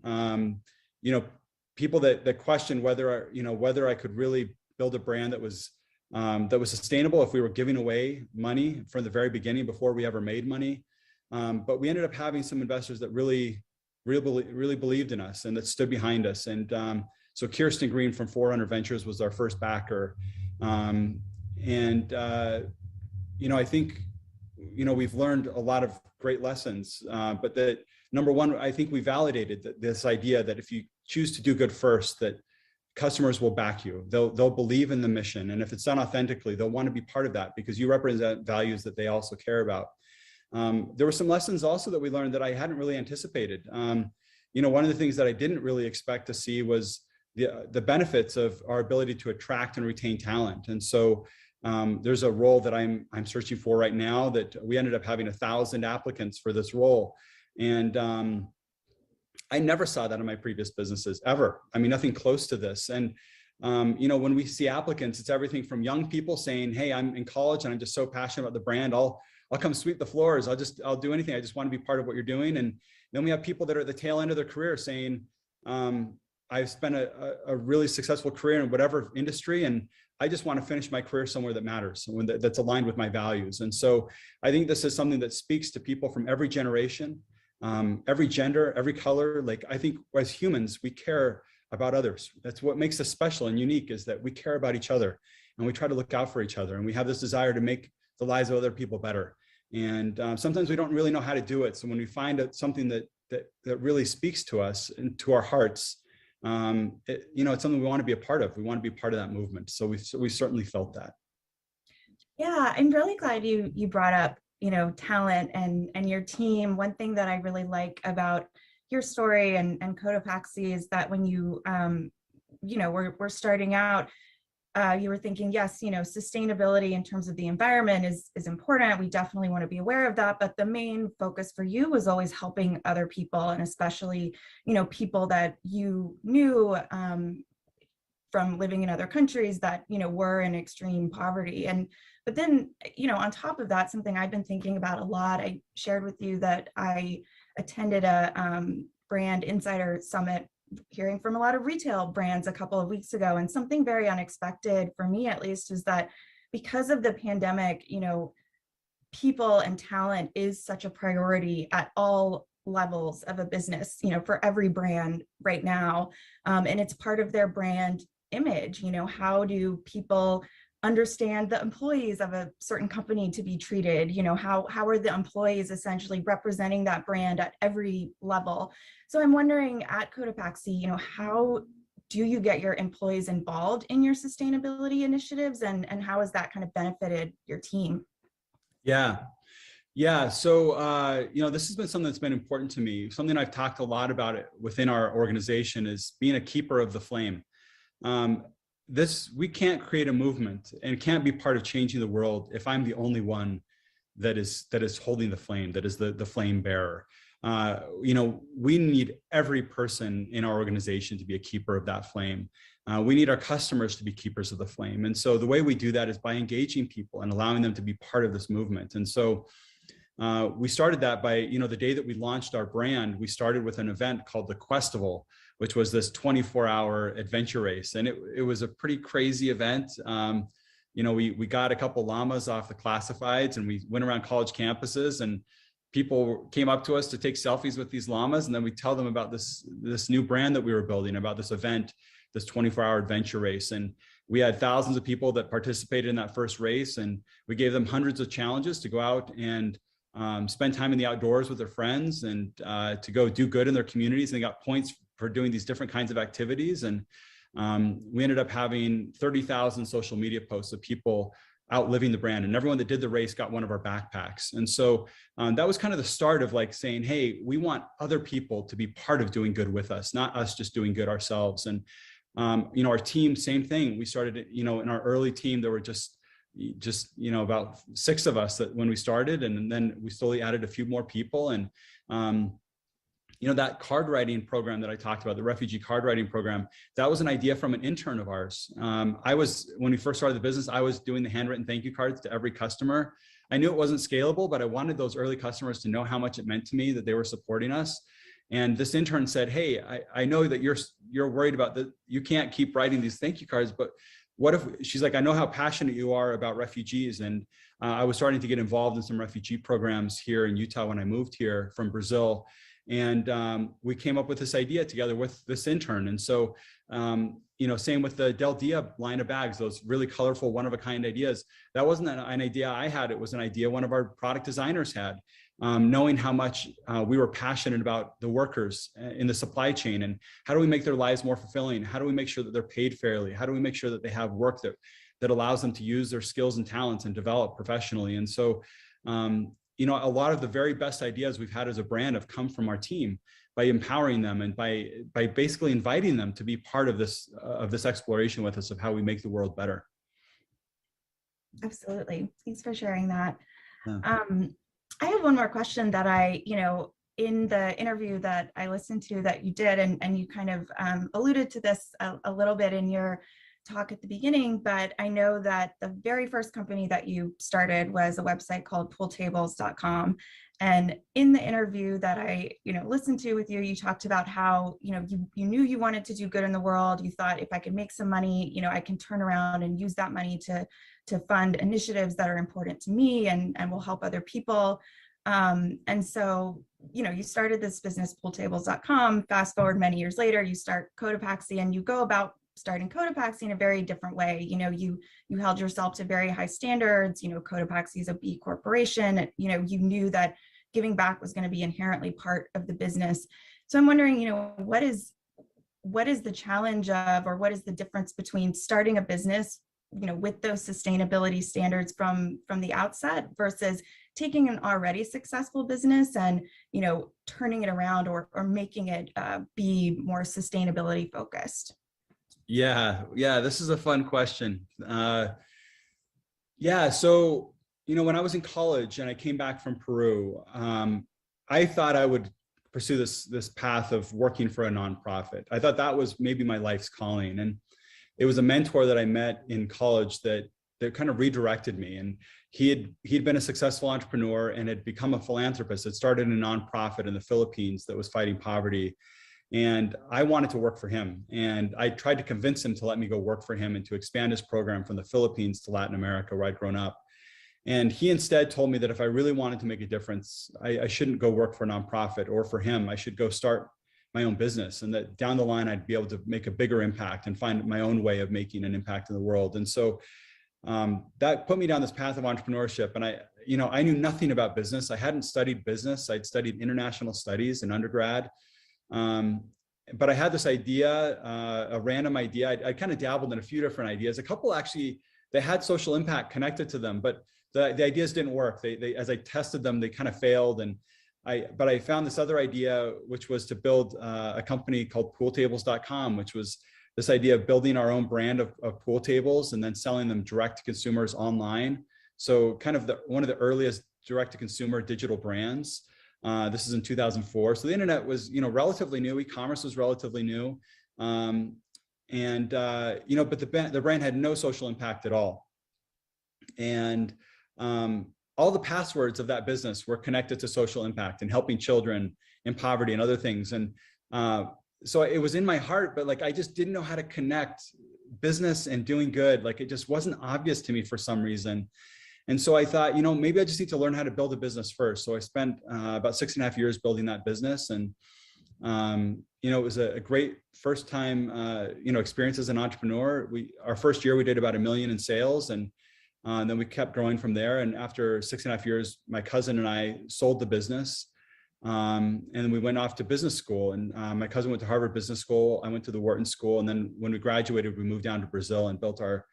People that questioned whether I could really build a brand that was that was sustainable if we were giving away money from the very beginning before we ever made money. But we ended up having some investors that really believed in us and that stood behind us. And so Kirsten Green from 400 Ventures was our first backer. I think, we've learned a lot of great lessons, but that number one, I think we validated this idea that if you choose to do good first, that customers will back you. They'll believe in the mission. And if it's done authentically, they'll want to be part of that because you represent values that they also care about. There were some lessons also that we learned that I hadn't really anticipated. One of the things that I didn't really expect to see was the benefits of our ability to attract and retain talent. And so there's a role that I'm searching for right now that we ended up having 1,000 applicants for this role. And I never saw that in my previous businesses ever. I mean, nothing close to this. And, when we see applicants, it's everything from young people saying, hey, I'm in college and I'm just so passionate about the brand. I'll come sweep the floors. I'll do anything. I just want to be part of what you're doing. And then we have people that are at the tail end of their career saying, I've spent a really successful career in whatever industry, and I just want to finish my career somewhere that matters, that's aligned with my values. And so I think this is something that speaks to people from every generation, every gender, every color. Like, I think as humans, we care about others. That's what makes us special and unique, is that we care about each other and we try to look out for each other. And we have this desire to make the lives of other people better. And sometimes we don't really know how to do it. So when we find something that really speaks to us and to our hearts, it's something we want to be a part of. We want to be part of that movement. So we certainly felt that. Yeah, I'm really glad you brought up, talent and your team. One thing that I really like about your story and Codopaxi is that when you, we're starting out, you were thinking, yes, sustainability in terms of the environment is important. We definitely want to be aware of that. But the main focus for you was always helping other people, and especially, people that you knew from living in other countries that, were in extreme poverty. But then, on top of that, something I've been thinking about a lot, I shared with you that I attended a brand insider summit, hearing from a lot of retail brands a couple of weeks ago. And something very unexpected for me, at least, is that because of the pandemic, people and talent is such a priority at all levels of a business, for every brand right now. And it's part of their brand image. How do people understand the employees of a certain company to be treated? How are the employees essentially representing that brand at every level? So I'm wondering, at Codopaxi, how do you get your employees involved in your sustainability initiatives, and how has that kind of benefited your team? Yeah. So, this has been something that's been important to me. Something I've talked a lot about it within our organization is being a keeper of the flame. We can't create a movement and can't be part of changing the world if I'm the only one that is holding the flame, that is the flame bearer. We need every person in our organization to be a keeper of that flame. We need our customers to be keepers of the flame. And so the way we do that is by engaging people and allowing them to be part of this movement. And so we started that by, the day that we launched our brand, we started with an event called the Questival, which was this 24-hour adventure race. And it was a pretty crazy event. We got a couple llamas off the classifieds, and we went around college campuses, and people came up to us to take selfies with these llamas. And then we tell them about this new brand that we were building, about this event, this 24-hour adventure race. And we had thousands of people that participated in that first race. And we gave them hundreds of challenges to go out and spend time in the outdoors with their friends, and to go do good in their communities. And they got points for doing these different kinds of activities. And we ended up having 30,000 social media posts of people out living the brand, and everyone that did the race got one of our backpacks. And so that was kind of the start of saying, hey, we want other people to be part of doing good with us, not us just doing good ourselves. And our team, same thing. We started, in our early team, there were just about 6 of us when we started, and then we slowly added a few more people. And that card writing program that I talked about, the refugee card writing program, that was an idea from an intern of ours. When we first started the business, I was doing the handwritten thank you cards to every customer. I knew it wasn't scalable, but I wanted those early customers to know how much it meant to me that they were supporting us. And this intern said, hey, I know that you're worried about that. You can't keep writing these thank you cards, but what if, she's like, I know how passionate you are about refugees. And I was starting to get involved in some refugee programs here in Utah when I moved here from Brazil. And we came up with this idea together with this intern. And so, same with the Del Dia line of bags, those really colorful, one-of-a-kind ideas. That wasn't an idea I had. It was an idea one of our product designers had. Knowing how much we were passionate about the workers in the supply chain and how do we make their lives more fulfilling? How do we make sure that they're paid fairly? How do we make sure that they have work that allows them to use their skills and talents and develop professionally? And so, a lot of the very best ideas we've had as a brand have come from our team by empowering them and by basically inviting them to be part of this exploration with us of how we make the world better. Absolutely. Thanks for sharing that. Yeah. I have one more question that in the interview that I listened to that you did, and you kind of alluded to this a little bit in your talk at the beginning, but I know that the very first company that you started was a website called pooltables.com. And in the interview that I, listened to with you, you talked about how, you knew you wanted to do good in the world. You thought, if I can make some money, I can turn around and use that money to fund initiatives that are important to me and will help other people. And so, you started this business, pooltables.com. Fast forward many years later, you start Codopaxi, and you go about starting Codopaxi in a very different way. You held yourself to very high standards. Codopaxi is a B corporation. You knew that giving back was going to be inherently part of the business. So I'm wondering, what is the challenge of, or what is the difference between starting a business, with those sustainability standards from the outset versus taking an already successful business and, turning it around or making it be more sustainability focused? Yeah, this is a fun question. So, when I was in college and I came back from Peru, I thought I would pursue this path of working for a nonprofit. I thought that was maybe my life's calling. And it was a mentor that I met in college that kind of redirected me. And he'd been a successful entrepreneur and had become a philanthropist. Had started a nonprofit in the Philippines that was fighting poverty. And I wanted to work for him. And I tried to convince him to let me go work for him and to expand his program from the Philippines to Latin America, where I'd grown up. And he instead told me that if I really wanted to make a difference, I shouldn't go work for a nonprofit or for him. I should go start my own business, and that down the line, I'd be able to make a bigger impact and find my own way of making an impact in the world. And so that put me down this path of entrepreneurship. And I knew nothing about business. I hadn't studied business. I'd studied international studies in undergrad. But I had this idea, a random idea. I kind of dabbled in a few different ideas. A couple actually, they had social impact connected to them, but the ideas didn't work. They as I tested them, they kind of failed. But I found this other idea, which was to build a company called pooltables.com, which was this idea of building our own brand of pool tables and then selling them direct to consumers online. So kind of one of the earliest direct to consumer digital brands. This is in 2004. So the internet was, relatively new. E-commerce was relatively new. But the brand had no social impact at all. And all the passwords of that business were connected to social impact and helping children in poverty and other things. And so it was in my heart, but I just didn't know how to connect business and doing good. It just wasn't obvious to me for some reason. And so I thought, maybe I just need to learn how to build a business first. So I spent about 6.5 years building that business. And, it was a great first time, experience as an entrepreneur. Our first year, we did about $1 million in sales. And then we kept growing from there. And after 6.5 years, my cousin and I sold the business. And then we went off to business school. And my cousin went to Harvard Business School. I went to the Wharton School. And then when we graduated, we moved down to Brazil and built our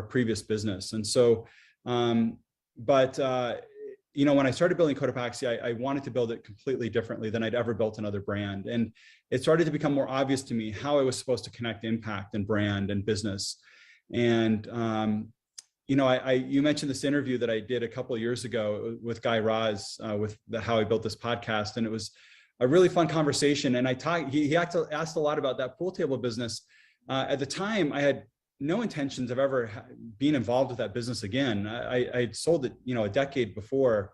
previous business. And so, when I started building Codopaxi, I wanted to build it completely differently than I'd ever built another brand. And it started to become more obvious to me how I was supposed to connect impact and brand and business. And, you mentioned this interview that I did a couple of years ago with Guy Raz, with how I built this podcast. And it was a really fun conversation. And he asked a lot about that pool table business. At the time, I had no intentions of ever being involved with that business again. I'd sold it, a decade before.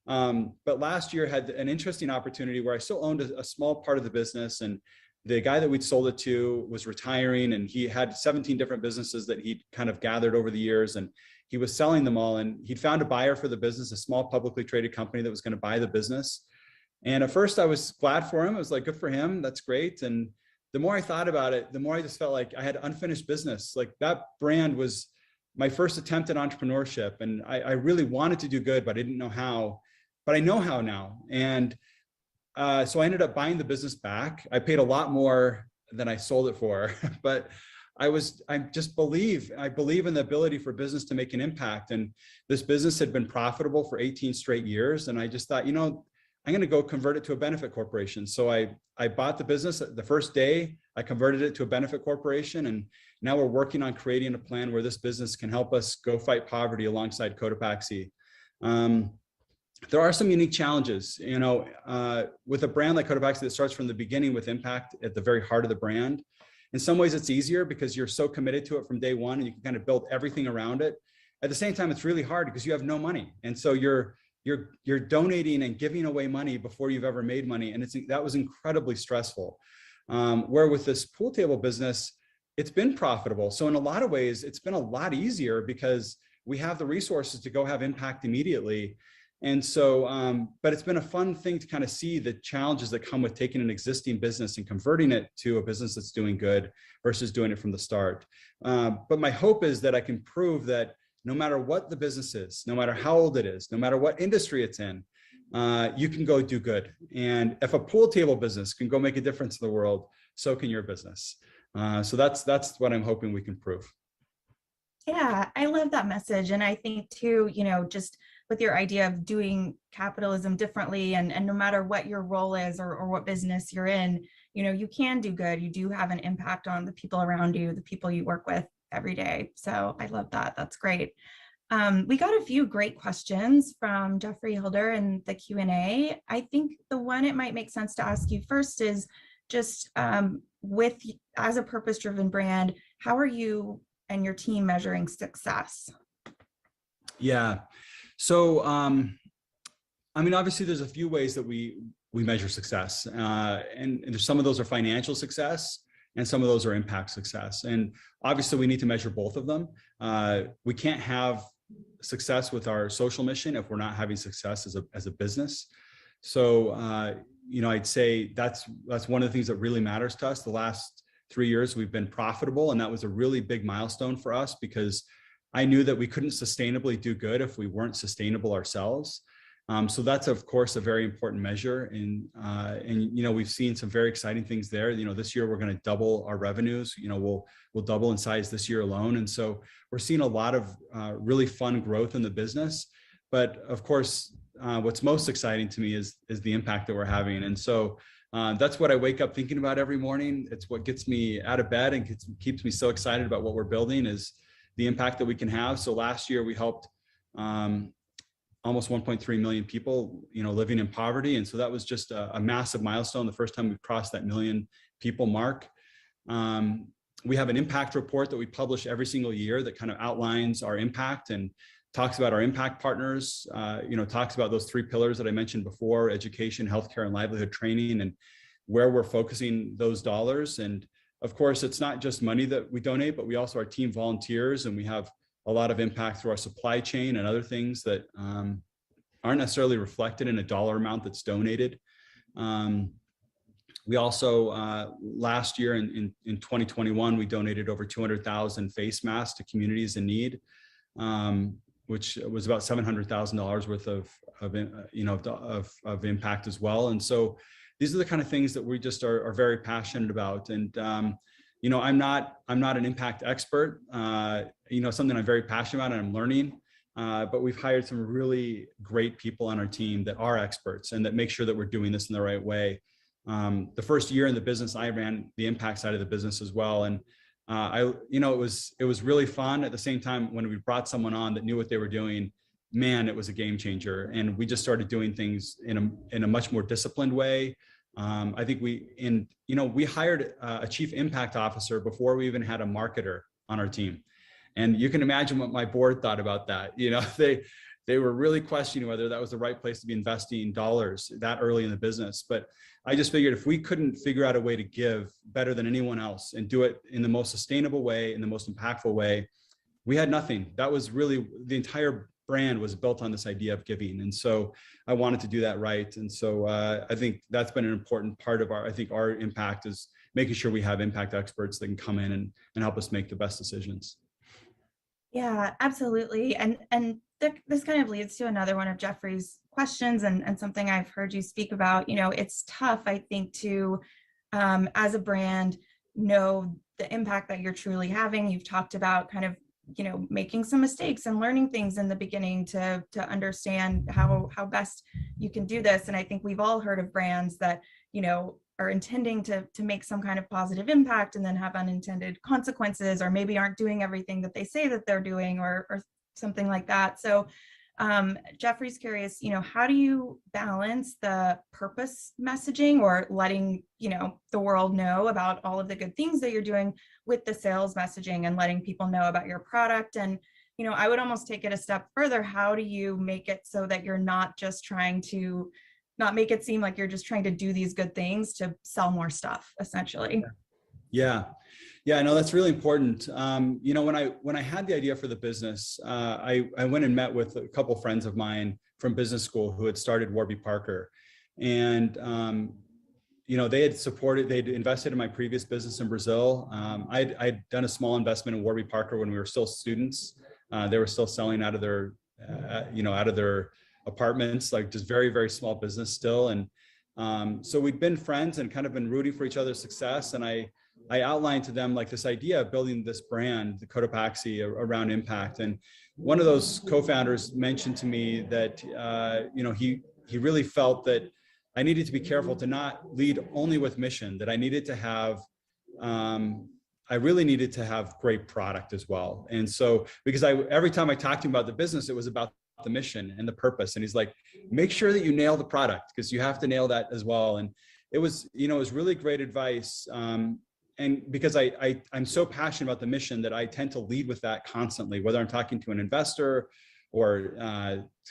But last year had an interesting opportunity where I still owned a small part of the business. And the guy that we'd sold it to was retiring, and he had 17 different businesses that he'd kind of gathered over the years, and he was selling them all. And he'd found a buyer for the business, a small publicly traded company that was going to buy the business. And at first I was glad for him. I was like, good for him. That's great. And the more I thought about it, the more I just felt like I had unfinished business. Like that brand was my first attempt at entrepreneurship. And I really wanted to do good, but I didn't know how, but I know how now. And so I ended up buying the business back. I paid a lot more than I sold it for, but I believe in the ability for business to make an impact. And this business had been profitable for 18 straight years. And I just thought, you know, I'm going to go convert it to a benefit corporation. So I bought the business the first day. I converted it to a benefit corporation. And now we're working on creating a plan where this business can help us go fight poverty alongside Codopaxi. There are some unique challenges, you know, with a brand like Codopaxi that starts from the beginning with impact at the very heart of the brand. In some ways it's easier because you're so committed to it from day one and you can kind of build everything around it. At the same time, it's really hard because you have no money. And so you're donating and giving away money before you've ever made money. And that was incredibly stressful. Where with this pool table business, it's been profitable. So in a lot of ways, it's been a lot easier because we have the resources to go have impact immediately. And so, but it's been a fun thing to kind of see the challenges that come with taking an existing business and converting it to a business that's doing good versus doing it from the start. But my hope is that I can prove that no matter what the business is, no matter how old it is, no matter what industry it's in, you can go do good. And if a pool table business can go make a difference in the world, so can your business. So that's what I'm hoping we can prove. Yeah, I love that message. And I think too, you know, just with your idea of doing capitalism differently and no matter what your role is or what business you're in, you know, you can do good. You do have an impact on the people around you, the people you work with every day. So I love that. That's great. We got a few great questions from Jeffrey Hilder in the Q&A. I think the one it might make sense to ask you first is just as a purpose-driven brand, how are you and your team measuring success? Yeah. So, I mean, obviously there's a few ways that we measure success, and some of those are financial success and some of those are impact success. And obviously we need to measure both of them. We can't have success with our social mission if we're not having success as a business. So, you know, I'd say that's one of the things that really matters to us. The last 3 years we've been profitable, and that was a really big milestone for us because I knew that we couldn't sustainably do good if we weren't sustainable ourselves. So that's of course a very important measure, and you know, we've seen some very exciting things there. You know, this year we're going to double our revenues. You know, we'll double in size this year alone, and so we're seeing a lot of really fun growth in the business. But of course, what's most exciting to me is the impact that we're having, and so that's what I wake up thinking about every morning. It's what gets me out of bed and keeps me so excited about what we're building is the impact that we can have. So last year we helped almost 1.3 million people, you know, living in poverty. And so that was just a massive milestone. The first time we've crossed that million people mark. We have an impact report that we publish every single year that kind of outlines our impact and talks about our impact partners, you know, talks about those 3 pillars that I mentioned before: education, healthcare, and livelihood training, and where we're focusing those dollars. And of course, it's not just money that we donate, but we also are team volunteers, and we have a lot of impact through our supply chain and other things that aren't necessarily reflected in a dollar amount that's donated. We also, last year in 2021, we donated over 200,000 face masks to communities in need, which was about $700,000 worth of impact as well. And so these are the kind of things that we just are very passionate about. And you know, I'm not an impact expert. You know, something I'm very passionate about and I'm learning. But we've hired some really great people on our team that are experts and that make sure that we're doing this in the right way. The first year in the business, I ran the impact side of the business as well, and you know, it was really fun. At the same time, when we brought someone on that knew what they were doing, man, it was a game changer. And we just started doing things in a much more disciplined way. I think we hired a chief impact officer before we even had a marketer on our team. And you can imagine what my board thought about that. You know, they they were really questioning whether that was the right place to be investing dollars that early in the business. But I just figured if we couldn't figure out a way to give better than anyone else and do it in the most sustainable way, in the most impactful way, we had nothing. That was really, the entire brand was built on this idea of giving. And so I wanted to do that right. And so I think that's been an important part of our impact, is making sure we have impact experts that can come in and help us make the best decisions. Yeah, absolutely. And this kind of leads to another one of Jeffrey's questions, and something I've heard you speak about. It's tough, I think, to, as a brand, know the impact that you're truly having. You've talked about kind of, making some mistakes and learning things in the beginning to understand how best you can do this. And I think we've all heard of brands that, are intending to make some kind of positive impact and then have unintended consequences, or maybe aren't doing everything that they say that they're doing, or something like that. So Jeffrey's curious, how do you balance the purpose messaging, or letting, the world know about all of the good things that you're doing, with the sales messaging and letting people know about your product? And, I would almost take it a step further. How do you make it so that you're not just trying to, not make it seem like you're just trying to do these good things to sell more stuff, essentially? Yeah, no, that's really important. When I had the idea for the business, I went and met with a couple of friends of mine from business school who had started Warby Parker, and they'd invested in my previous business in Brazil. I'd done a small investment in Warby Parker when we were still students. They were still selling out of their apartments, like just very, very small business still. And so we'd been friends and kind of been rooting for each other's success. And I outlined to them like this idea of building this brand, the Codopaxi, around impact. And one of those co-founders mentioned to me that he really felt that I needed to be careful to not lead only with mission, that I needed to have I really needed to have great product as well. And so, because every time I talked to him about the business, it was about the mission and the purpose. And he's like, make sure that you nail the product, because you have to nail that as well. And it was really great advice. And because I'm so passionate about the mission that I tend to lead with that constantly, whether I'm talking to an investor or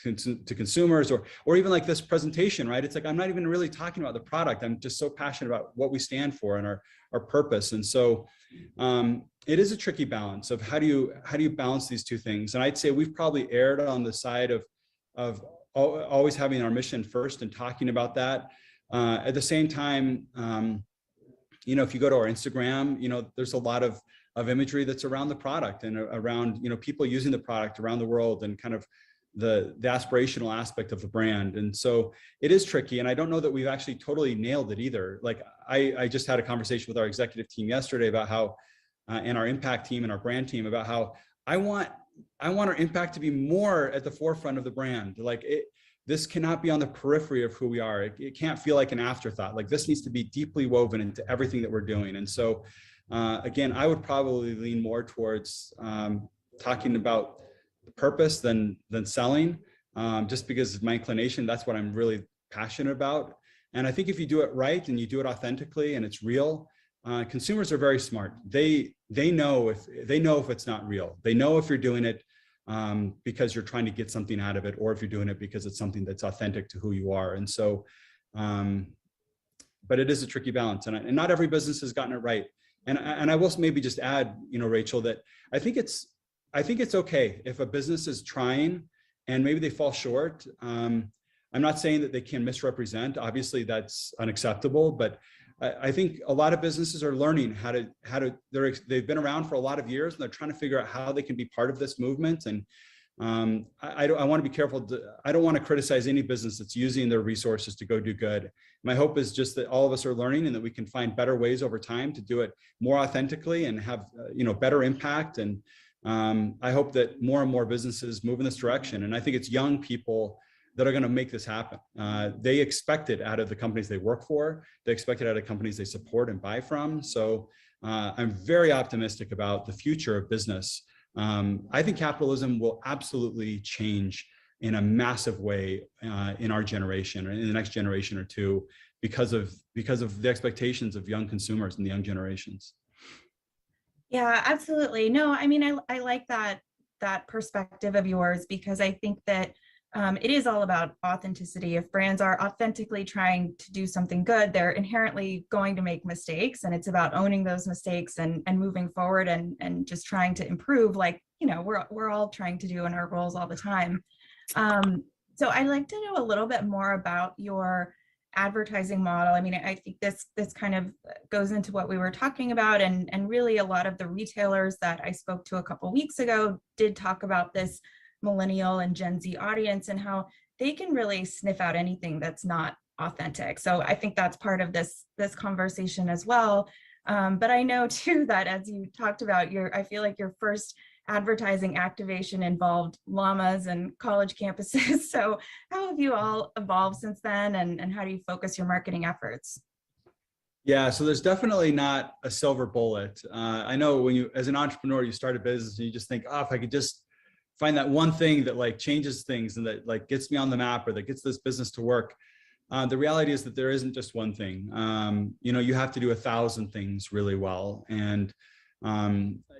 to consumers, or even like this presentation, right? It's like, I'm not even really talking about the product. I'm just so passionate about what we stand for and our purpose. And so it is a tricky balance of how do you balance these two things? And I'd say we've probably erred on the side of always having our mission first and talking about that. At the same time, if you go to our Instagram, there's a lot of imagery that's around the product and around, people using the product around the world, and kind of the aspirational aspect of the brand. And so it is tricky. And I don't know that we've actually totally nailed it either. Like I just had a conversation with our executive team yesterday about how, and our impact team and our brand team, about how I want our impact to be more at the forefront of the brand. Like this cannot be on the periphery of who we are. It can't feel like an afterthought. Like this needs to be deeply woven into everything that we're doing. And so again, I would probably lean more towards talking about the purpose than selling, just because of my inclination. That's what I'm really passionate about. And I think if you do it right and you do it authentically and it's real, consumers are very smart. They know if it's not real. They know if you're doing it because you're trying to get something out of it, or if you're doing it because it's something that's authentic to who you are. And so, but it is a tricky balance, and not every business has gotten it right. And I will maybe just add, Rachel, that I think it's okay if a business is trying and maybe they fall short. I'm not saying that they can misrepresent. Obviously, that's unacceptable. But I think a lot of businesses are learning how to. They've been around for a lot of years, and they're trying to figure out how they can be part of this movement. And I want to be careful. I don't want to criticize any business that's using their resources to go do good. My hope is just that all of us are learning, and that we can find better ways over time to do it more authentically and have better impact. And I hope that more and more businesses move in this direction. And I think it's young people that are going to make this happen. They expect it out of the companies they work for. They expect it out of companies they support and buy from. So I'm very optimistic about the future of business. I think capitalism will absolutely change in a massive way in our generation, or in the next generation or two, because of the expectations of young consumers and the young generations. Yeah, absolutely. No, I mean, I like that perspective of yours, because I think that it is all about authenticity. If brands are authentically trying to do something good, they're inherently going to make mistakes, and it's about owning those mistakes and moving forward and just trying to improve, like, you know, we're all trying to do in our roles all the time. So I'd like to know a little bit more about your advertising model. I mean, I think this kind of goes into what we were talking about, and really a lot of the retailers that I spoke to a couple weeks ago did talk about this millennial and Gen Z audience and how they can really sniff out anything that's not authentic. So I think that's part of this conversation as well. But I know too that, as you talked about, I feel like your first advertising activation involved llamas and college campuses. So how have you all evolved since then, and how do you focus your marketing efforts? Yeah, so there's definitely not a silver bullet. I know when you, as an entrepreneur, you start a business and you just think, oh, if I could just find that one thing that like changes things and that like gets me on the map or that gets this business to work. The reality is that there isn't just one thing. You know, you have to do 1,000 things really well. And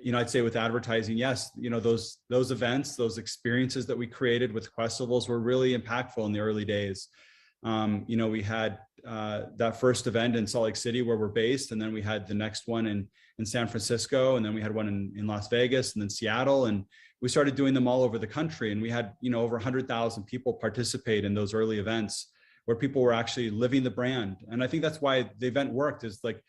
you know, I'd say with advertising, yes, you know, those events, those experiences that we created with Questivals were really impactful in the early days. You know, we had that first event in Salt Lake City where we're based, and then we had the next one in San Francisco, and then we had one in Las Vegas, and then Seattle, and we started doing them all over the country. And we had, you know, over 100,000 people participate in those early events where people were actually living the brand. And I think that's why the event worked, is like,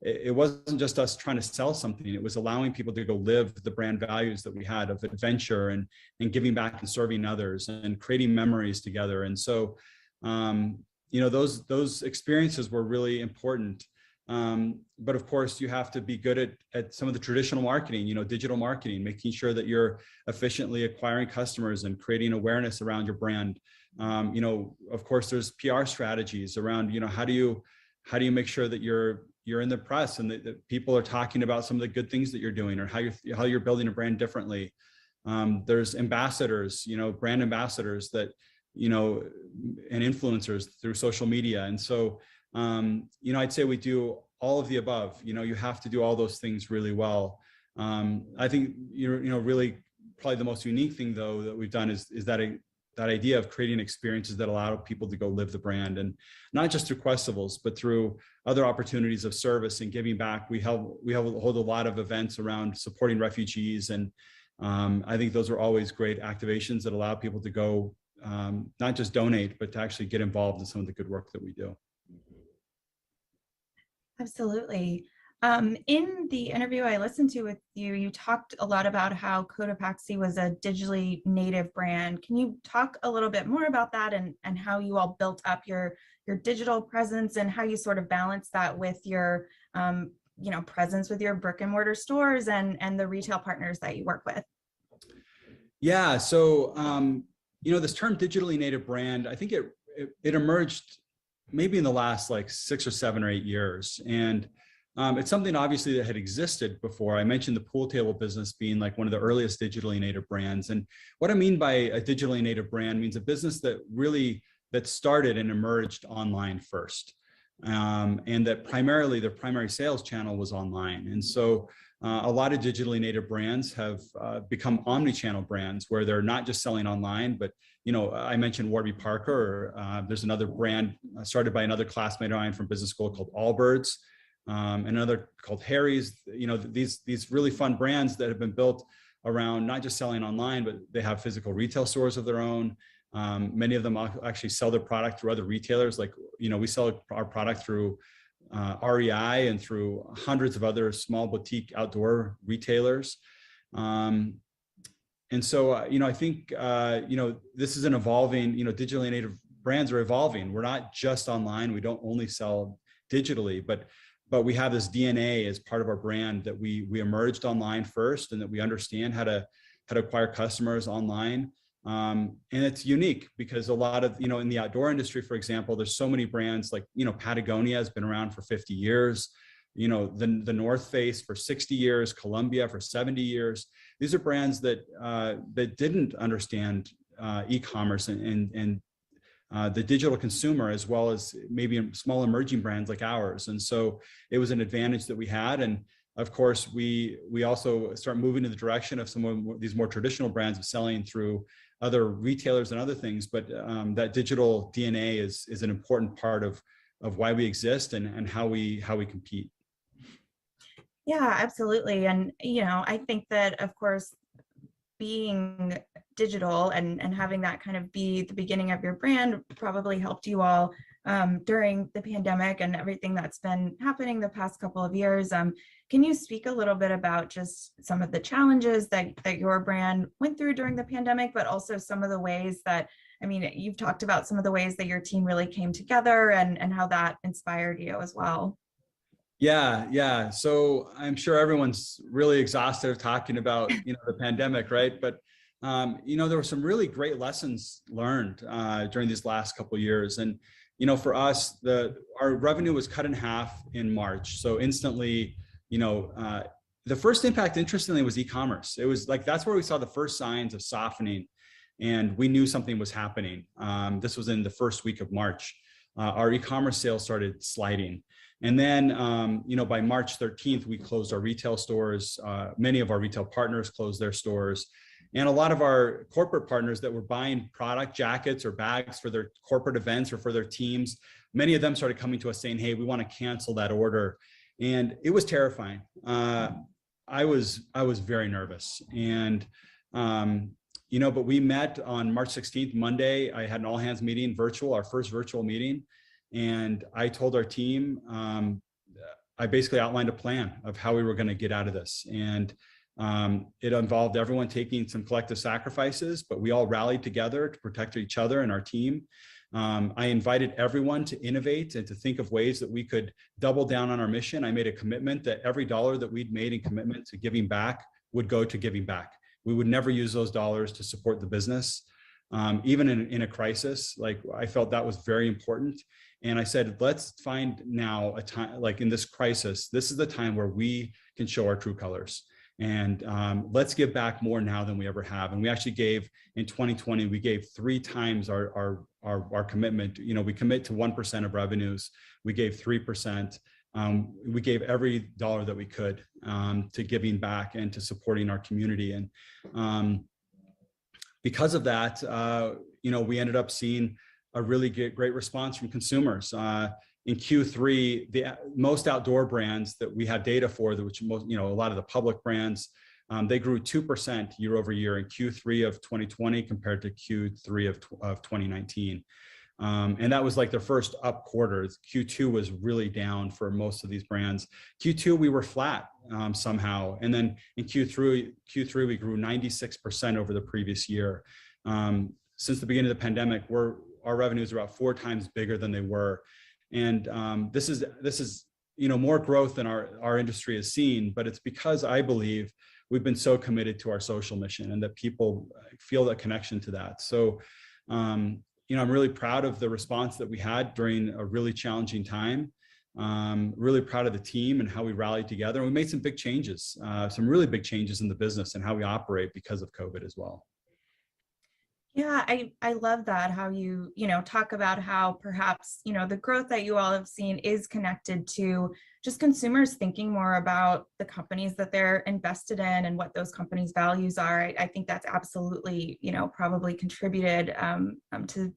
it wasn't just us trying to sell something. It was allowing people to go live the brand values that we had of adventure and giving back and serving others and creating memories together. And so, you know, those experiences were really important. But of course, you have to be good at some of the traditional marketing, you know, digital marketing, making sure that you're efficiently acquiring customers and creating awareness around your brand. You know, of course, there's PR strategies around, you know, how do you make sure that you're in the press and that people are talking about some of the good things that you're doing, or how you're building a brand differently. There's ambassadors, you know, brand ambassadors that, you know, and influencers through social media. And so, you know, I'd say we do all of the above. You know, you have to do all those things really well. I think, you know, really probably the most unique thing though that we've done is that idea of creating experiences that allow people to go live the brand, and not just through Questivals, but through other opportunities of service and giving back. We hold a lot of events around supporting refugees, and I think those are always great activations that allow people to go not just donate, but to actually get involved in some of the good work that we do. Absolutely. In the interview I listened to with you, you talked a lot about how Codopaxi was a digitally native brand. Can you talk a little bit more about that, and how you all built up your digital presence, and how you sort of balance that with your you know, presence with your brick and mortar stores and the retail partners that you work with? Yeah, so you know, this term digitally native brand, I think it emerged maybe in the last like 6 or 7 or 8 years. And it's something obviously that had existed before. I mentioned the pool table business being like one of the earliest digitally native brands. And what I mean by a digitally native brand means a business that started and emerged online first. And that primarily their primary sales channel was online. And so a lot of digitally native brands have become omni-channel brands, where they're not just selling online, but, you know, I mentioned Warby Parker. There's another brand started by another classmate of mine from business school called Allbirds, and another called Harry's. You know, these really fun brands that have been built around not just selling online, but they have physical retail stores of their own. Many of them actually sell their product through other retailers. Like, you know, we sell our product through REI and through hundreds of other small boutique outdoor retailers. And so, you know, I think, you know, this is an evolving, you know, digitally native brands are evolving. We're not just online. We don't only sell digitally, but we have this DNA as part of our brand that we emerged online first, and that we understand how to acquire customers online. And it's unique because a lot of, you know, in the outdoor industry, for example, there's so many brands like, you know, Patagonia has been around for 50 years, you know, the North Face for 60 years, Columbia for 70 years. These are brands that didn't understand e-commerce and the digital consumer, as well as maybe small emerging brands like ours. And so it was an advantage that we had. And of course, we also start moving in the direction of some of these more traditional brands of selling through other retailers and other things. But that digital DNA is an important part of why we exist and how we compete. Yeah, absolutely. And, I think that, of course, being digital and having that kind of be the beginning of your brand probably helped you all during the pandemic and everything that's been happening the past couple of years. Can you speak a little bit about just some of the challenges that your brand went through during the pandemic, but also some of the ways that, you've talked about some of the ways that your team really came together and how that inspired you as well. Yeah. So I'm sure everyone's really exhausted of talking about, the pandemic, right? But, there were some really great lessons learned during these last couple of years. And, for us, our revenue was cut in half in March. So instantly, the first impact, interestingly, was e-commerce. It was like, that's where we saw the first signs of softening, and we knew something was happening. This was in the first week of March. Our e-commerce sales started sliding. And then, by March 13th, we closed our retail stores. Many of our retail partners closed their stores. And a lot of our corporate partners that were buying product, jackets or bags for their corporate events or for their teams, many of them started coming to us saying, hey, we want to cancel that order. And it was terrifying. I was very nervous. And, but we met on March 16th, Monday. I had an all hands meeting, virtual, our first virtual meeting. And I told our team, I basically outlined a plan of how we were going to get out of this. And it involved everyone taking some collective sacrifices, but we all rallied together to protect each other and our team. I invited everyone to innovate and to think of ways that we could double down on our mission. I made a commitment that every dollar that we'd made in commitment to giving back would go to giving back. We would never use those dollars to support the business. Even in a crisis, like I felt that was very important. And I said, let's find now a time, like in this crisis, this is the time where we can show our true colors. And let's give back more now than we ever have. And we actually gave, in 2020, we gave 3 times our commitment. We commit to 1% of revenues. We gave 3%. We gave every dollar that we could to giving back and to supporting our community. And because of that, we ended up seeing a really great response from consumers. In Q3, the most outdoor brands that we have data for, which most, a lot of the public brands, they grew 2% year over year in Q3 of 2020 compared to Q3 of 2019. And that was like their first up quarter. Q2 was really down for most of these brands. Q2, we were flat somehow. And then in Q3, we grew 96% over the previous year. Since the beginning of the pandemic, our revenues are about 4 times bigger than they were. And this is more growth than our industry has seen, but it's because I believe we've been so committed to our social mission and that people feel that connection to that. So, I'm really proud of the response that we had during a really challenging time. Really proud of the team and how we rallied together. And we made some big changes, some really big changes in the business and how we operate because of COVID as well. Yeah, I love that, how you talk about how perhaps, the growth that you all have seen is connected to just consumers thinking more about the companies that they're invested in and what those companies' values are. I think that's absolutely, probably contributed to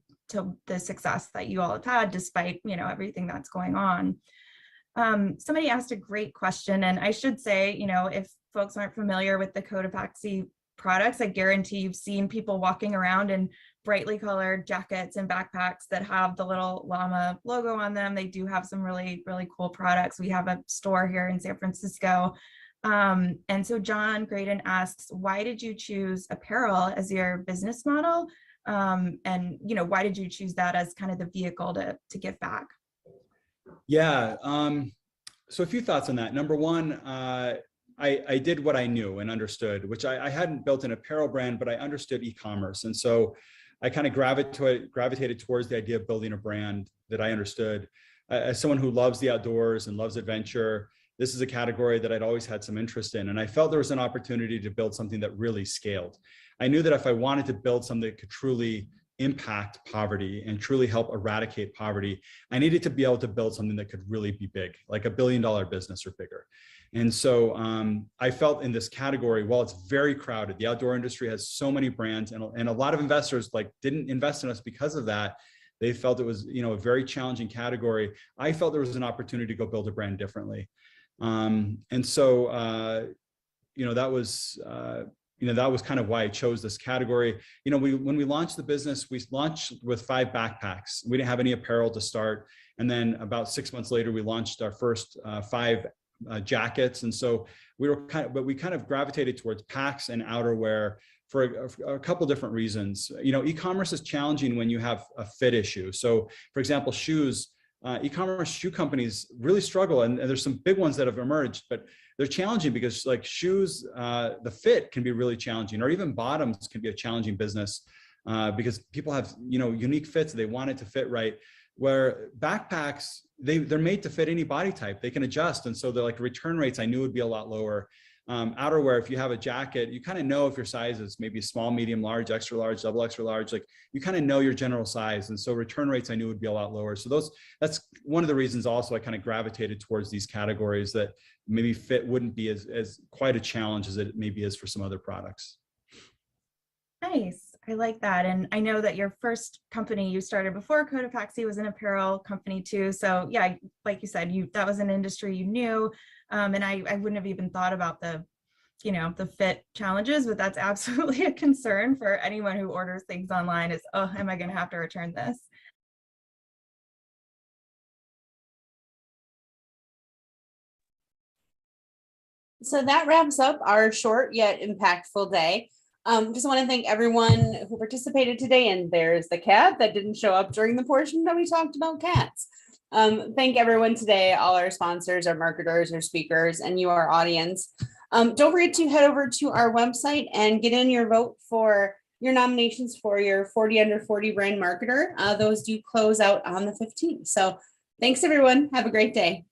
the success that you all have had despite, everything that's going on. Somebody asked a great question, and I should say, if folks aren't familiar with the Codopaxi products, I guarantee you've seen people walking around in brightly colored jackets and backpacks that have the little llama logo on them. They do have some really, really cool products. We have a store here in San Francisco. And so John Graydon asks, why did you choose apparel as your business model? And why did you choose that as kind of the vehicle to give back? Yeah, so a few thoughts on that. Number one, I did what I knew and understood, which I hadn't built an apparel brand, but I understood e-commerce. And so I kind of gravitated towards the idea of building a brand that I understood. As someone who loves the outdoors and loves adventure, this is a category that I'd always had some interest in. And I felt there was an opportunity to build something that really scaled. I knew that if I wanted to build something that could truly impact poverty and truly help eradicate poverty, I needed to be able to build something that could really be big, like $1 billion business or bigger. And so I felt in this category, while it's very crowded, the outdoor industry has so many brands, and a lot of investors like didn't invest in us because of that. They felt it was, a very challenging category. I felt there was an opportunity to go build a brand differently. And so, that was kind of why I chose this category. When we launched the business, we launched with 5 backpacks. We didn't have any apparel to start. And then about 6 months later, we launched our first 5 jackets. And so we kind of gravitated towards packs and outerwear for a couple different reasons. E-commerce is challenging when you have a fit issue. So for example, shoes, e-commerce shoe companies really struggle, and there's some big ones that have emerged, but they're challenging because like shoes, the fit can be really challenging, or even bottoms can be a challenging business because people have, unique fits. They want it to fit right. Where backpacks, they're made to fit any body type. They can adjust. And so the return rates I knew would be a lot lower. Outerwear, if you have a jacket, you kind of know if your size is maybe small, medium, large, extra large, double extra large, like you kind of know your general size. And so return rates I knew would be a lot lower. So that's one of the reasons also I kind of gravitated towards these categories that maybe fit wouldn't be as quite a challenge as it maybe is for some other products. Nice. I like that. And I know that your first company you started before Codopaxi was an apparel company too. So yeah, like you said, that was an industry you knew. And I wouldn't have even thought about the fit challenges, but that's absolutely a concern for anyone who orders things online is, oh, am I going to have to return this? So that wraps up our short yet impactful day. Just want to thank everyone who participated today. And there's the cat that didn't show up during the portion that we talked about cats. Thank everyone today, all our sponsors, our marketers, our speakers, and you, our audience. Don't forget to head over to our website and get in your vote for your nominations for your 40 under 40 brand marketer. Those do close out on the 15th. So thanks, everyone. Have a great day.